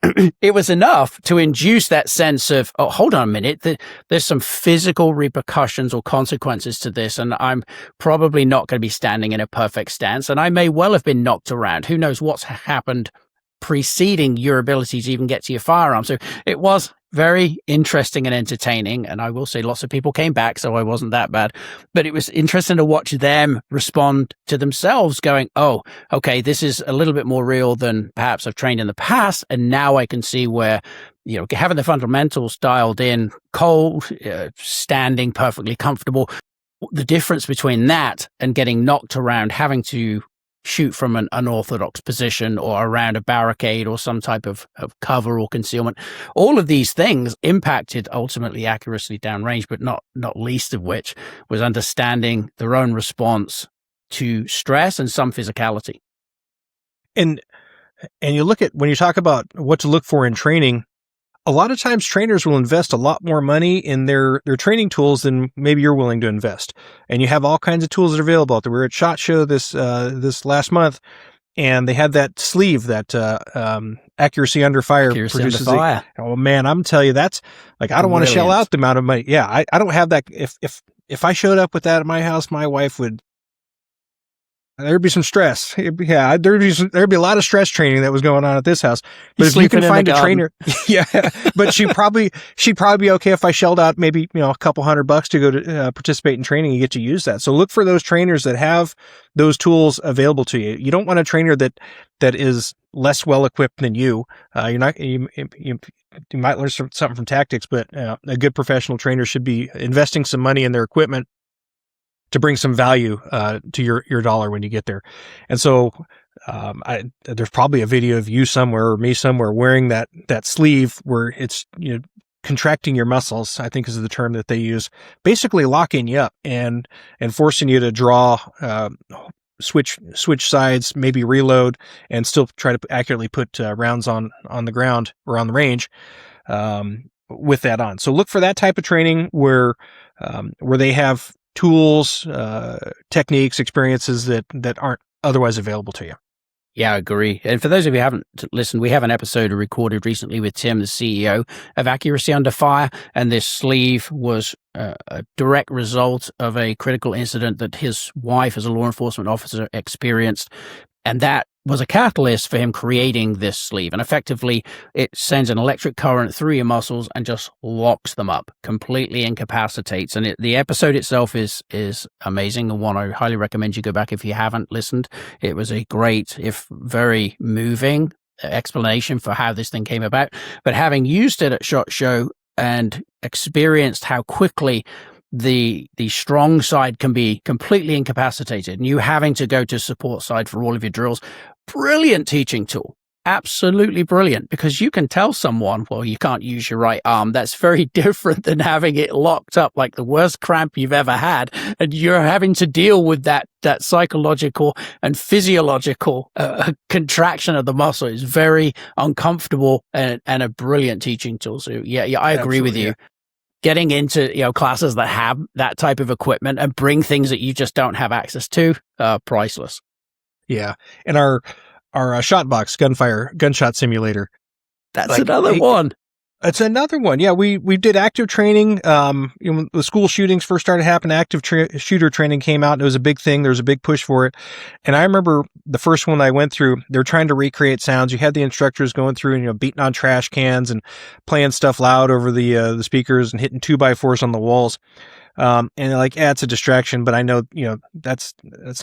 it was enough to induce that sense of, oh, hold on a minute, there's some physical repercussions or consequences to this, and I'm probably not going to be standing in a perfect stance, and I may well have been knocked around. Who knows what's happened preceding your ability to even get to your firearm. So it was very interesting and entertaining. And I will say lots of people came back, so I wasn't that bad. But it was interesting to watch them respond to themselves going, oh, okay, this is a little bit more real than perhaps I've trained in the past. And now I can see where, having the fundamentals dialed in, cold, standing perfectly comfortable, the difference between that and getting knocked around, having to shoot from an unorthodox position or around a barricade or some type of cover or concealment. All of these things impacted ultimately accuracy downrange, but not least of which was understanding their own response to stress and some physicality. And you look at, when you talk about what to look for in training, a lot of times trainers will invest a lot more money in their training tools than maybe you're willing to invest. And you have all kinds of tools that are available out there. We were at SHOT Show this last month, and they had that sleeve that accuracy under fire produces. Oh man, I'm telling you, that's I don't want to shell out the amount of money. Yeah, I don't have that. If I showed up with that at my house, my wife would there'd be some stress. There'd be a lot of stress training that was going on at this house. But if you can find a trainer, yeah, but she'd probably be okay if I shelled out maybe, a couple $100 to go to participate in training and get to use that. So look for those trainers that have those tools available to you. You don't want a trainer that is less well equipped than you. You might learn something from tactics, but a good professional trainer should be investing some money in their equipment to bring some value to your dollar when you get there. And so there's probably a video of you somewhere or me somewhere wearing that sleeve where it's contracting your muscles, I think is the term that they use, basically locking you up and forcing you to draw, switch sides, maybe reload, and still try to accurately put rounds on the ground or on the range with that on. So look for that type of training where they have tools, techniques, experiences that aren't otherwise available to you. Yeah, I agree. And for those of you who haven't listened, we have an episode recorded recently with Tim, the CEO of Accuracy Under Fire, and this sleeve was a direct result of a critical incident that his wife, as a law enforcement officer, experienced. And that was a catalyst for him creating this sleeve. And effectively, it sends an electric current through your muscles and just locks them up, completely incapacitates. And the episode itself is amazing. The one I highly recommend you go back if you haven't listened. It was a great, if very moving explanation for how this thing came about. But having used it at SHOT Show and experienced how quickly the strong side can be completely incapacitated and you having to go to support side for all of your drills. Brilliant teaching tool. Absolutely brilliant, because you can tell someone, well, you can't use your right arm. That's very different than having it locked up like the worst cramp you've ever had. And you're having to deal with that psychological and physiological contraction of the muscle. Is very uncomfortable and a brilliant teaching tool. So yeah, I agree with you. Yeah. Getting into, classes that have that type of equipment and bring things that you just don't have access to, priceless. Yeah. And our shot box gunshot simulator. That's another one. It's another one. Yeah. We did active training. The school shootings first started happening. Active shooter training came out and it was a big thing. There was a big push for it. And I remember the first one I went through, they were trying to recreate sounds. You had the instructors going through and, beating on trash cans and playing stuff loud over the speakers and hitting 2x4s on the walls. And it's a distraction, but I know, that's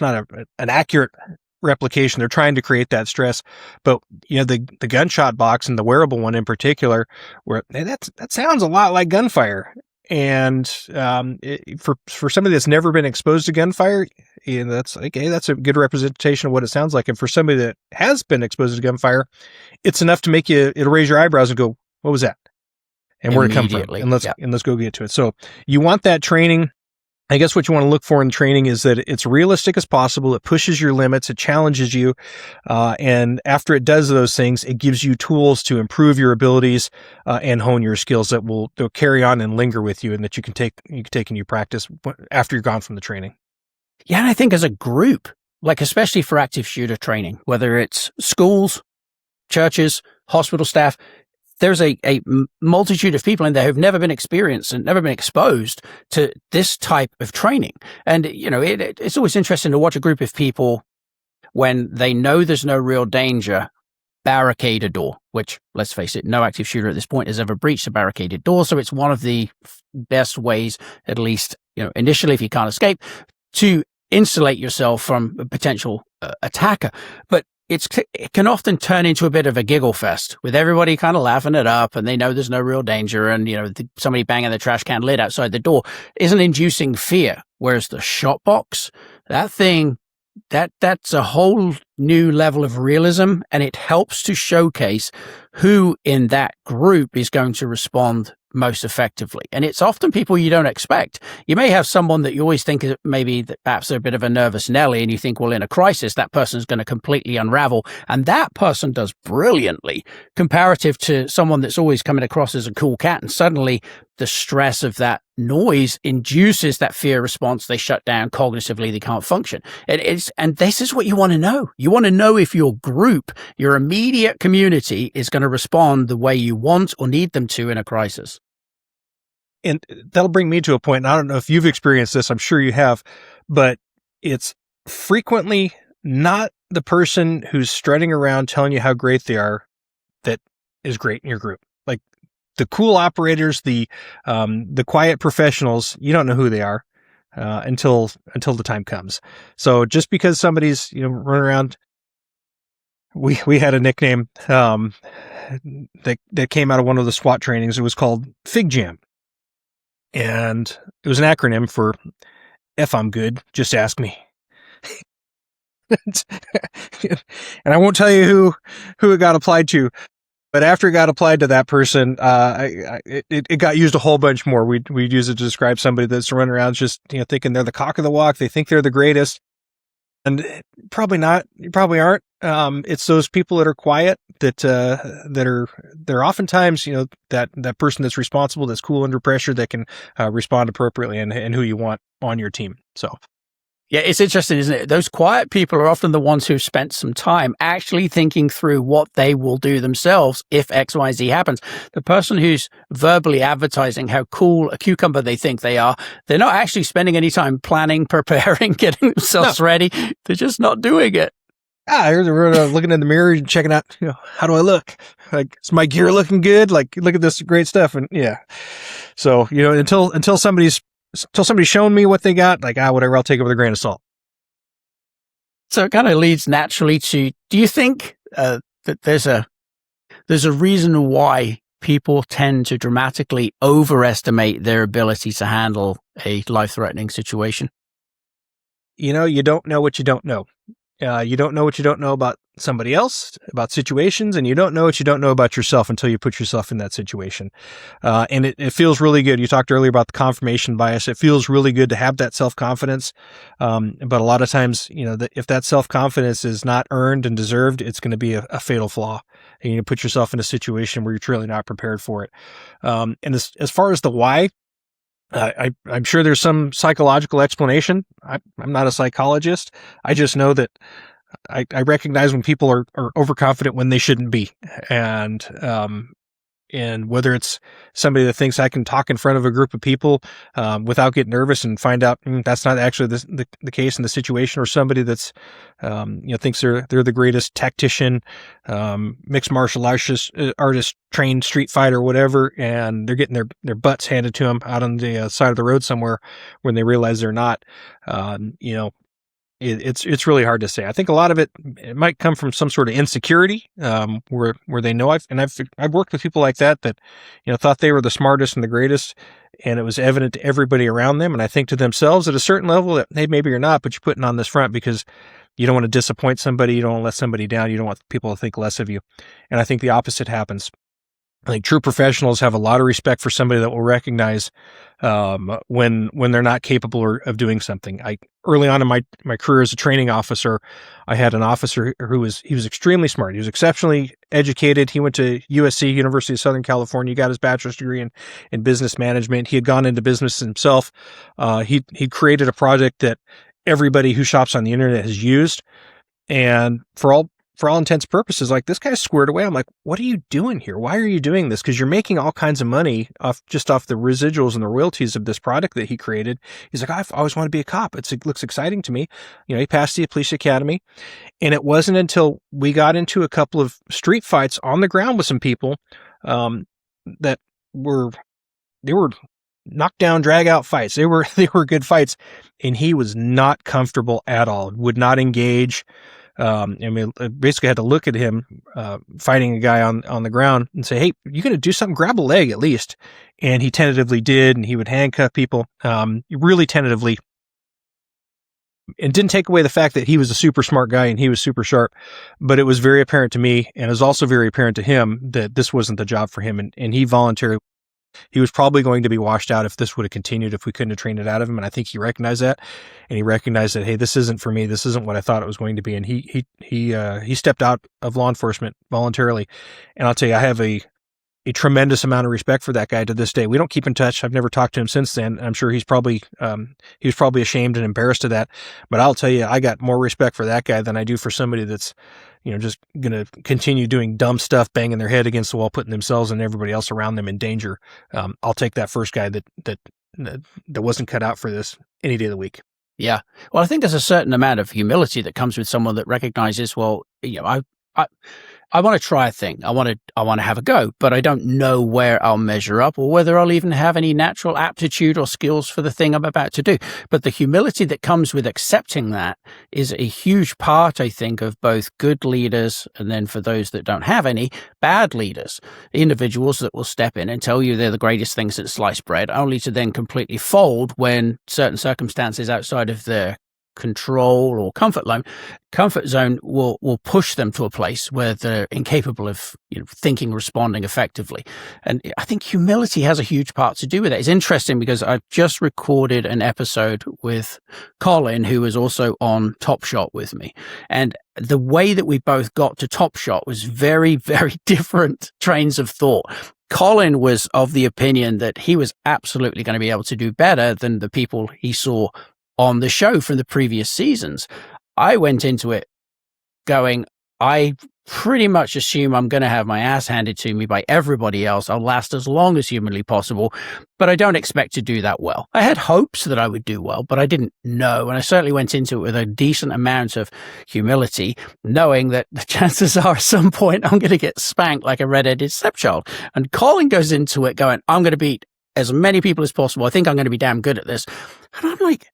not an accurate replication. They're trying to create that stress, but the gunshot box and the wearable one in particular, where that sounds a lot like gunfire. And for somebody that's never been exposed to gunfire, that's a good representation of what it sounds like. And for somebody that has been exposed to gunfire, it's enough to make it'll raise your eyebrows and go, "What was that?" And where it come from? And let's go get to it. So you want that training. I guess what you want to look for in training is that it's realistic as possible. It pushes your limits. It challenges you. And after it does those things, it gives you tools to improve your abilities and hone your skills they'll carry on and linger with you and that you can take in your practice after you're gone from the training. Yeah. And I think as a group, especially for active shooter training, whether it's schools, churches, hospital staff, there's a multitude of people in there who've never been experienced and never been exposed to this type of training. And, it's always interesting to watch a group of people when they know there's no real danger, barricade a door, which, let's face it, no active shooter at this point has ever breached a barricaded door. So it's one of the best ways, at least, initially, if you can't escape, to insulate yourself from a potential attacker. But it can often turn into a bit of a giggle fest with everybody kind of laughing it up and they know there's no real danger. And, somebody banging the trash can lid outside the door isn't inducing fear. Whereas the shot box, that thing, that's a whole new level of realism, and it helps to showcase who in that group is going to respond most effectively. And it's often people you don't expect. You may have someone that you always think maybe that perhaps they're a bit of a nervous Nelly, and you think, well, in a crisis, that person's going to completely unravel. And that person does brilliantly comparative to someone that's always coming across as a cool cat. And suddenly the stress of that noise induces that fear response. They shut down cognitively. They can't function. And this is what you want to know. You want to know if your group, your immediate community, is going to respond the way you want or need them to in a crisis. And that'll bring me to a point, and I don't know if you've experienced this, I'm sure you have, but it's frequently not the person who's strutting around telling you how great they are that is great in your group. Like the cool operators, the quiet professionals, you don't know who they are until the time comes. So just because somebody's running around, we had a nickname that came out of one of the SWAT trainings. It was called Fig Jam, and it was an acronym for "If I'm good, just ask me." And I won't tell you who it got applied to, but after it got applied to that person, it got used a whole bunch more. We'd use it to describe somebody that's running around just thinking they're the cock of the walk. They think they're the greatest, and probably not. You probably aren't. It's those people that are quiet they're oftentimes that person that's responsible, that's cool under pressure, that can respond appropriately, and who you want on your team. So. Yeah, it's interesting, isn't it? Those quiet people are often the ones who've spent some time actually thinking through what they will do themselves if X, Y, Z happens. The person who's verbally advertising how cool a cucumber they think they are, they're not actually spending any time planning, preparing, getting themselves ready. They're just not doing it. They're looking in the mirror and checking out, how do I look? Like, is my gear looking good? Like, look at this great stuff. And yeah. So, until somebody's shown me what they got, like, whatever, I'll take it with a grain of salt. So it kind of leads naturally to, do you think that there's a reason why people tend to dramatically overestimate their ability to handle a life-threatening situation? You don't know what you don't know. You don't know what you don't know about somebody else, about situations, and you don't know what you don't know about yourself until you put yourself in that situation. And it feels really good. You talked earlier about the confirmation bias. It feels really good to have that self-confidence. But a lot of times, if that self-confidence is not earned and deserved, it's going to be a fatal flaw. And you put yourself in a situation where you're truly not prepared for it. And as far as the why, I'm sure there's some psychological explanation. I'm not a psychologist. I just know that I recognize when people are overconfident when they shouldn't be. And whether it's somebody that thinks I can talk in front of a group of people without getting nervous and find out that's not actually the case in the situation, or somebody that's thinks they're the greatest tactician, mixed martial artist, trained street fighter, whatever, and they're getting their butts handed to them out on the side of the road somewhere when they realize they're not. It's really hard to say. I think a lot of it might come from some sort of insecurity, where they know I've worked with people like that thought they were the smartest and the greatest, and it was evident to everybody around them. And I think to themselves at a certain level that, hey, maybe you're not, but you're putting on this front because you don't want to disappoint somebody, you don't want to let somebody down, you don't want people to think less of you. And I think the opposite happens. I think true professionals have a lot of respect for somebody that will recognize when they're not capable of doing something. Early on in my career as a training officer, I had an officer who was extremely smart. He was exceptionally educated. He went to USC, University of Southern California, got his bachelor's degree in business management. He had gone into business himself. He created a project that everybody who shops on the internet has used, and for all intents and purposes, like, this guy's squared away. I'm like, what are you doing here? Why are you doing this? Because you're making all kinds of money off the residuals and the royalties of this product that he created. He's like, I've always wanted to be a cop. It looks exciting to me. He passed the police academy, and it wasn't until we got into a couple of street fights on the ground with some people that they were knockdown, drag out fights. They were good fights, and he was not comfortable at all. Would not engage. I basically had to look at him fighting a guy on the ground and say, hey, you going to do something? Grab a leg at least. And he tentatively did, and he would handcuff people really tentatively. It didn't take away the fact that he was a super smart guy and he was super sharp, but it was very apparent to me, and it was also very apparent to him that this wasn't the job for him. And he was probably going to be washed out if this would have continued, if we couldn't have trained it out of him. And I think he recognized that, and he recognized that, hey, this isn't for me. This isn't what I thought it was going to be. And he stepped out of law enforcement voluntarily. And I'll tell you, I have a tremendous amount of respect for that guy to this day. We don't keep in touch. I've never talked to him since then. I'm sure he was probably ashamed and embarrassed of that. But I'll tell you, I got more respect for that guy than I do for somebody that's, just going to continue doing dumb stuff, banging their head against the wall, putting themselves and everybody else around them in danger. I'll take that first guy that wasn't cut out for this any day of the week. Yeah. Well, I think there's a certain amount of humility that comes with someone that recognizes, well, I I want to try a thing. I want to have a go, but I don't know where I'll measure up or whether I'll even have any natural aptitude or skills for the thing I'm about to do. But the humility that comes with accepting that is a huge part, I think, of both good leaders and then for those that don't have any, bad leaders, individuals that will step in and tell you they're the greatest things since sliced bread, only to then completely fold when certain circumstances outside of their control or comfort zone will push them to a place where they're incapable of thinking, responding effectively. And I think humility has a huge part to do with it. It's interesting because I've just recorded an episode with Colin, who was also on Top Shot with me, and the way that we both got to Top Shot was very, very different trains of thought. Colin was of the opinion that he was absolutely going to be able to do better than the people he saw on the show from the previous seasons. I went into it going, I pretty much assume I'm going to have my ass handed to me by everybody else. I'll last as long as humanly possible, but I don't expect to do that well. I had hopes that I would do well, but I didn't know. And I certainly went into it with a decent amount of humility, knowing that the chances are at some point I'm going to get spanked like a red-headed stepchild. And Colin goes into it going, I'm going to beat as many people as possible. I think I'm going to be damn good at this. And I'm like,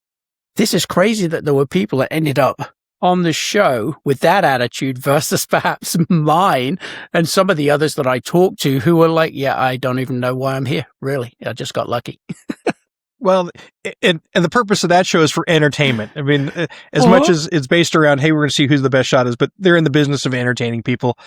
this is crazy that there were people that ended up on the show with that attitude versus perhaps mine and some of the others that I talked to who were like, yeah, I don't even know why I'm here. Really. I just got lucky. Well, and the purpose of that show is for entertainment. I mean, as much as it's based around, hey, we're going to see who the best shot is, but they're in the business of entertaining people,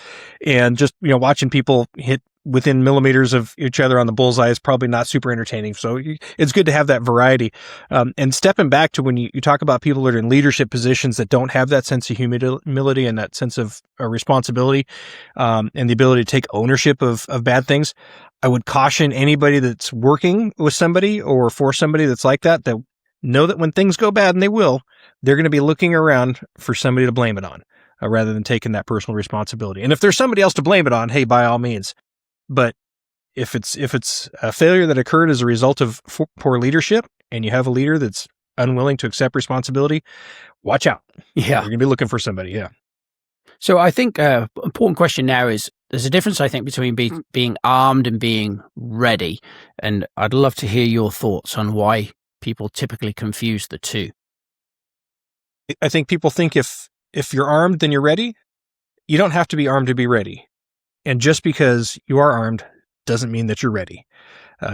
and just, watching people hit within millimeters of each other on the bullseye is probably not super entertaining. So it's good to have that variety. And stepping back to when you talk about people that are in leadership positions that don't have that sense of humility and that sense of responsibility, and the ability to take ownership of bad things, I would caution anybody that's working with somebody or for somebody that's like that know that when things go bad, and they will, they're going to be looking around for somebody to blame it on, rather than taking that personal responsibility. And if there's somebody else to blame it on, hey, by all means. But if it's a failure that occurred as a result of poor leadership, and you have a leader that's unwilling to accept responsibility, watch out. Yeah. You're going to be looking for somebody. Yeah. So I think an important question now is, there's a difference, I think, between being armed and being ready. And I'd love to hear your thoughts on why people typically confuse the two. I think people think if you're armed, then you're ready. You don't have to be armed to be ready. And just because you are armed doesn't mean that you're ready.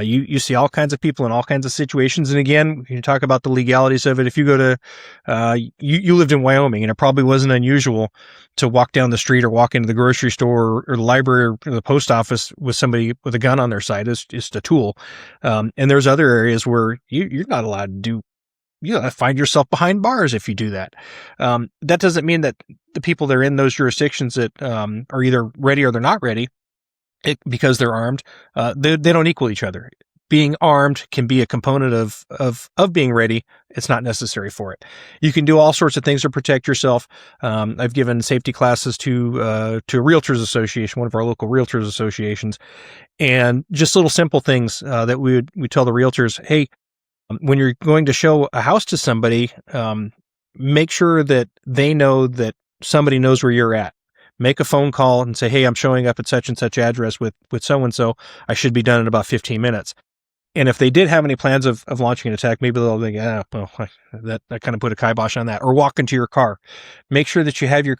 You see all kinds of people in all kinds of situations. And again, you talk about the legalities of it. If you go to, you lived in Wyoming, and it probably wasn't unusual to walk down the street or walk into the grocery store or the library or the post office with somebody with a gun on their side. It's just a tool. And there's other areas where you're not allowed to do. You find yourself behind bars if you do that. That doesn't mean that the people that are in those jurisdictions that are either ready or they're not ready, because they're armed, they don't equal each other. Being armed can be a component of being ready. It's not necessary for it. You can do all sorts of things to protect yourself. I've given safety classes to a realtors association, one of our local realtors associations, and just little simple things that we tell the realtors, hey, when you're going to show a house to somebody, make sure that they know that somebody knows where you're at. Make a phone call and say, hey, I'm showing up at such and such address with so-and-so. I should be done in about 15 minutes. And if they did have any plans of launching an attack, maybe they'll think, that kind of put a kibosh on that. Or walk into your car. Make sure that you have your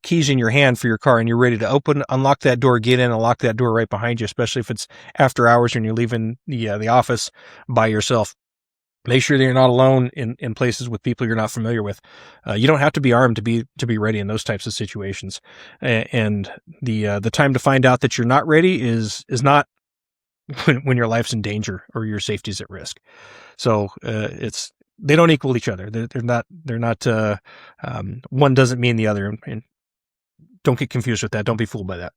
keys in your hand for your car, and you're ready to unlock that door, get in, and lock that door right behind you, especially if it's after hours and you're leaving the office by yourself. Make sure that you're not alone in places with people you're not familiar with. You don't have to be armed to be ready in those types of situations. And the time to find out that you're not ready is not when your life's in danger or your safety's at risk. So they don't equal each other. They're not one doesn't mean the other. And don't get confused with that. Don't be fooled by that.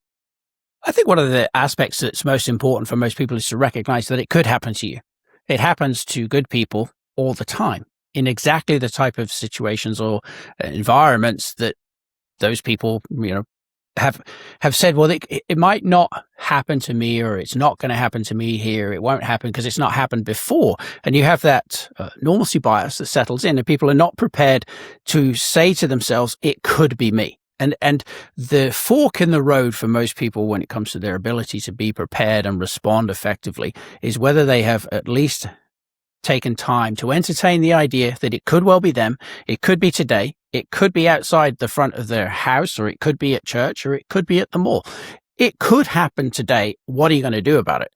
I think one of the aspects that's most important for most people is to recognize that it could happen to you. It happens to good people all the time in exactly the type of situations or environments that those people, have said, well, it might not happen to me, or it's not going to happen to me here. It won't happen because it's not happened before. And you have that normalcy bias that settles in, and people are not prepared to say to themselves, it could be me. And the fork in the road for most people when it comes to their ability to be prepared and respond effectively is whether they have at least taken time to entertain the idea that it could well be them. It could be today. It could be outside the front of their house, or it could be at church, or it could be at the mall. It could happen today. What are you going to do about it?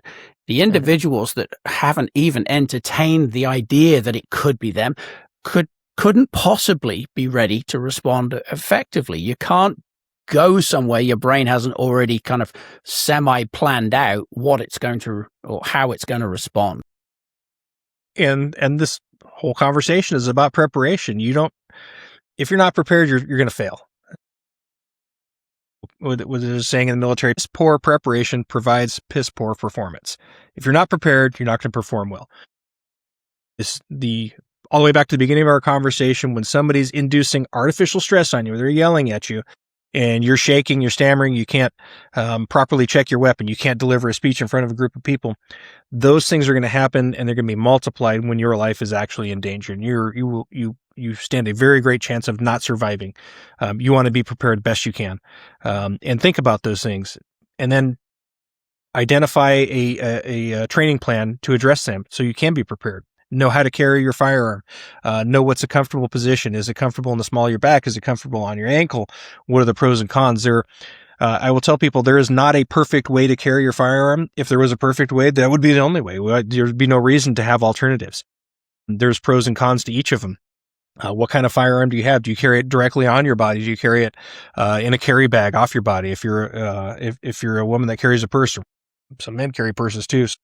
The individuals that haven't even entertained the idea that it could be them couldn't possibly be ready to respond effectively. You can't go somewhere your brain hasn't already kind of semi-planned out what it's going to, or how it's going to respond. And this whole conversation is about preparation. If you're not prepared, you're going to fail. What they're saying in the military, piss poor preparation provides piss poor performance. If you're not prepared, you're not going to perform well. All the way back to the beginning of our conversation, when somebody's inducing artificial stress on you, they're yelling at you, and you're shaking, you're stammering, you can't properly check your weapon, you can't deliver a speech in front of a group of people, those things are going to happen, and they're going to be multiplied when your life is actually in danger, and you stand a very great chance of not surviving. You want to be prepared best you can, and think about those things, and then identify a training plan to address them so you can be prepared. Know how to carry your firearm. Know what's a comfortable position. Is it comfortable in the small of your back? Is it comfortable on your ankle? What are the pros and cons? I will tell people there is not a perfect way to carry your firearm. If there was a perfect way, that would be the only way. There would be no reason to have alternatives. There's pros and cons to each of them. What kind of firearm do you have? Do you carry it directly on your body? Do you carry it in a carry bag off your body? If you're a woman that carries a purse, or some men carry purses too. If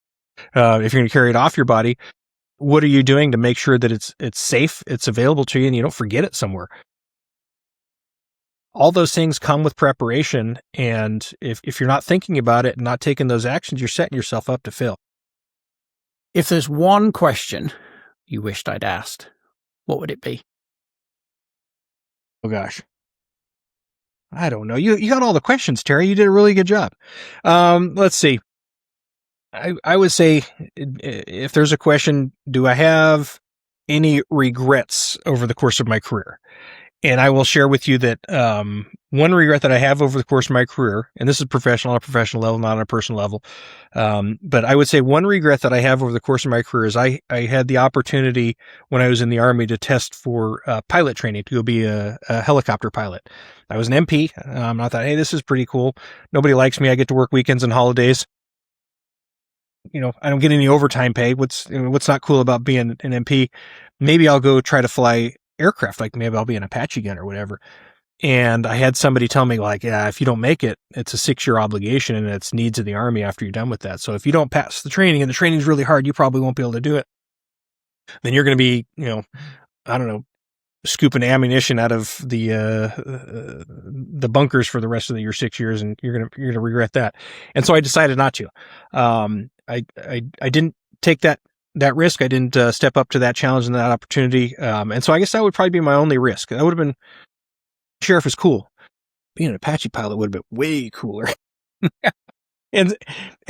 you're going to carry it off your body, what are you doing to make sure that it's safe, it's available to you, and you don't forget it somewhere? All those things come with preparation, and if you're not thinking about it and not taking those actions, you're setting yourself up to fail. If there's one question you wished I'd asked, what would it be? Oh gosh. I don't know. You got all the questions, Terry. You did a really good job. Let's see. I would say, if there's a question, do I have any regrets over the course of my career? And I will share with you that one regret that I have over the course of my career, and this is professional on a professional level, not on a personal level, but I would say one regret that I have over the course of my career is I had the opportunity when I was in the Army to test for pilot training, to go be a helicopter pilot. I was an MP. I thought, hey, this is pretty cool. Nobody likes me. I get to work weekends and holidays. I don't get any overtime pay. What's not cool about being an MP? Maybe I'll go try to fly aircraft. Like maybe I'll be an Apache gun or whatever. And I had somebody tell me, like, yeah, if you don't make it, it's a 6-year obligation and it's needs of the Army after you're done with that. So if you don't pass the training, and the training's really hard, you probably won't be able to do it. Then you're going to be, I don't know, scooping ammunition out of the bunkers for the rest of your 6 years, and you're gonna regret that. And so I decided not to. I didn't take that risk. I didn't step up to that challenge and that opportunity. And so I guess that would probably be my only risk. That would have been, sheriff is cool. Being an Apache pilot would have been way cooler. And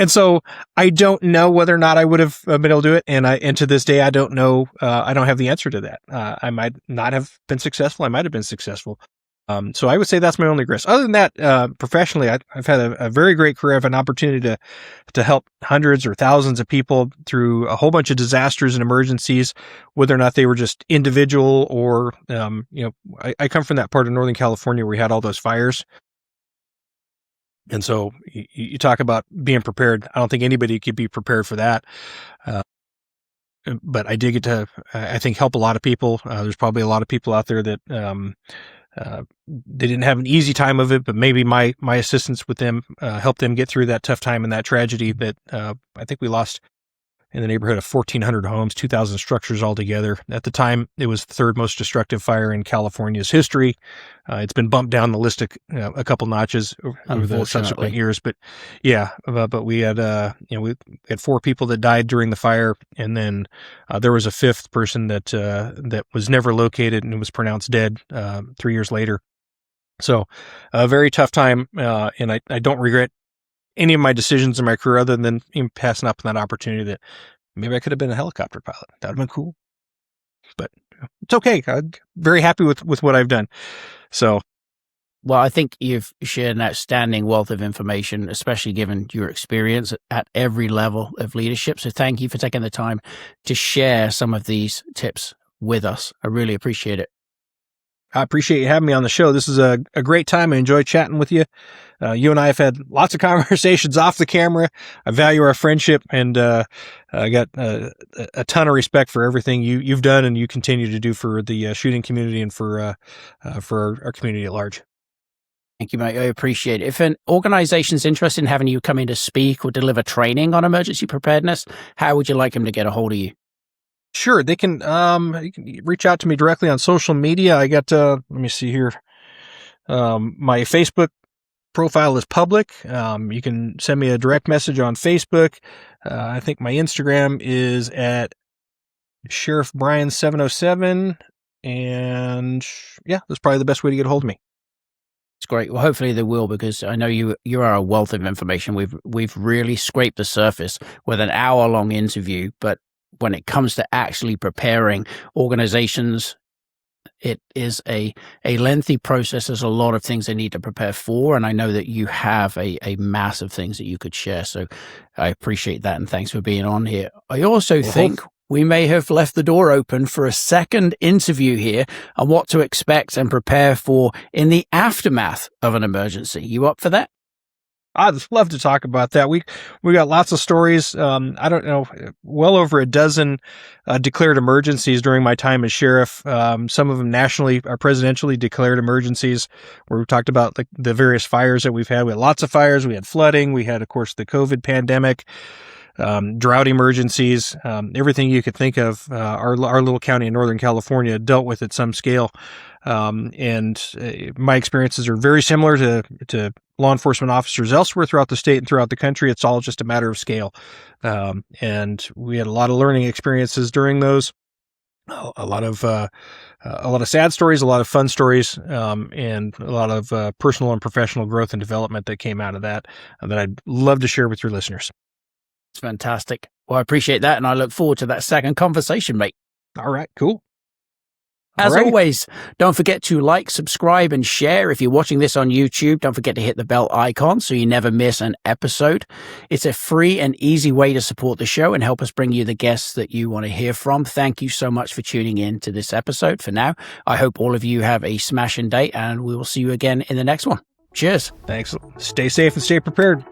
so I don't know whether or not I would have been able to do it. And to this day, I don't know. I don't have the answer to that. I might not have been successful. I might have been successful. So I would say that's my only risk. Other than that, professionally, I've had a very great career. I've had an opportunity to help hundreds or thousands of people through a whole bunch of disasters and emergencies, whether or not they were just individual or, I come from that part of Northern California where we had all those fires. And so you talk about being prepared. I don't think anybody could be prepared for that. But I did get to, I think, help a lot of people. There's probably a lot of people out there that they didn't have an easy time of it, but maybe my assistance with them helped them get through that tough time and that tragedy that I think we lost in the neighborhood of 1,400 homes, 2,000 structures altogether. At the time, it was the third most destructive fire in California's history. It's been bumped down the list a couple notches over the subsequent years. But yeah, but we had we had 4 people that died during the fire, and then there was a 5th person that was never located and was pronounced dead 3 years later. So a very tough time. And I don't regret any of my decisions in my career other than even passing up on that opportunity that maybe I could have been a helicopter pilot. That would have been cool, but it's okay. I'm very happy with what I've done. So, well, I think you've shared an outstanding wealth of information, especially given your experience at every level of leadership. So thank you for taking the time to share some of these tips with us. I really appreciate it. I appreciate you having me on the show. This is a great time. I enjoy chatting with you. You and I have had lots of conversations off the camera. I value our friendship, and I got a ton of respect for everything you've done and you continue to do for the shooting community and for our community at large. Thank you, mate. I appreciate it. If an organization's interested in having you come in to speak or deliver training on emergency preparedness, how would you like them to get a hold of you? Sure, they can you can reach out to me directly on social media. I got let me see here. My Facebook profile is public. You can send me a direct message on Facebook. I think my Instagram is at Sheriff Brian 707, and yeah, that's probably the best way to get a hold of me. It's great. Well, hopefully they will, because I know you are a wealth of information. We've really scraped the surface with an hour-long interview, but when it comes to actually preparing organizations, it is a lengthy process. There's a lot of things they need to prepare for, and I know that you have a mass of things that you could share. So I appreciate that, and thanks for being on here. I also think we may have left the door open for a second interview here on what to expect and prepare for in the aftermath of an emergency. You up for that? I'd love to talk about that. We got lots of stories. I don't know, well over a dozen declared emergencies during my time as sheriff. Some of them nationally or presidentially declared emergencies, where we talked about the various fires that we've had. We had lots of fires. We had flooding. We had, of course, the COVID pandemic, drought emergencies, everything you could think of. Our little county in Northern California dealt with at some scale. And my experiences are very similar to law enforcement officers elsewhere throughout the state and throughout the country. It's all just a matter of scale. And we had a lot of learning experiences during those, a lot of sad stories, a lot of fun stories, and a lot of personal and professional growth and development that came out of that I'd love to share with your listeners. It's fantastic. Well, I appreciate that, and I look forward to that second conversation, mate. All right, cool. As always, don't forget to like, subscribe, and share. If you're watching this on YouTube, don't forget to hit the bell icon so you never miss an episode. It's a free and easy way to support the show and help us bring you the guests that you want to hear from. Thank you so much for tuning in to this episode. For now, I hope all of you have a smashing day, and we will see you again in the next one. Cheers. Thanks. Stay safe and stay prepared.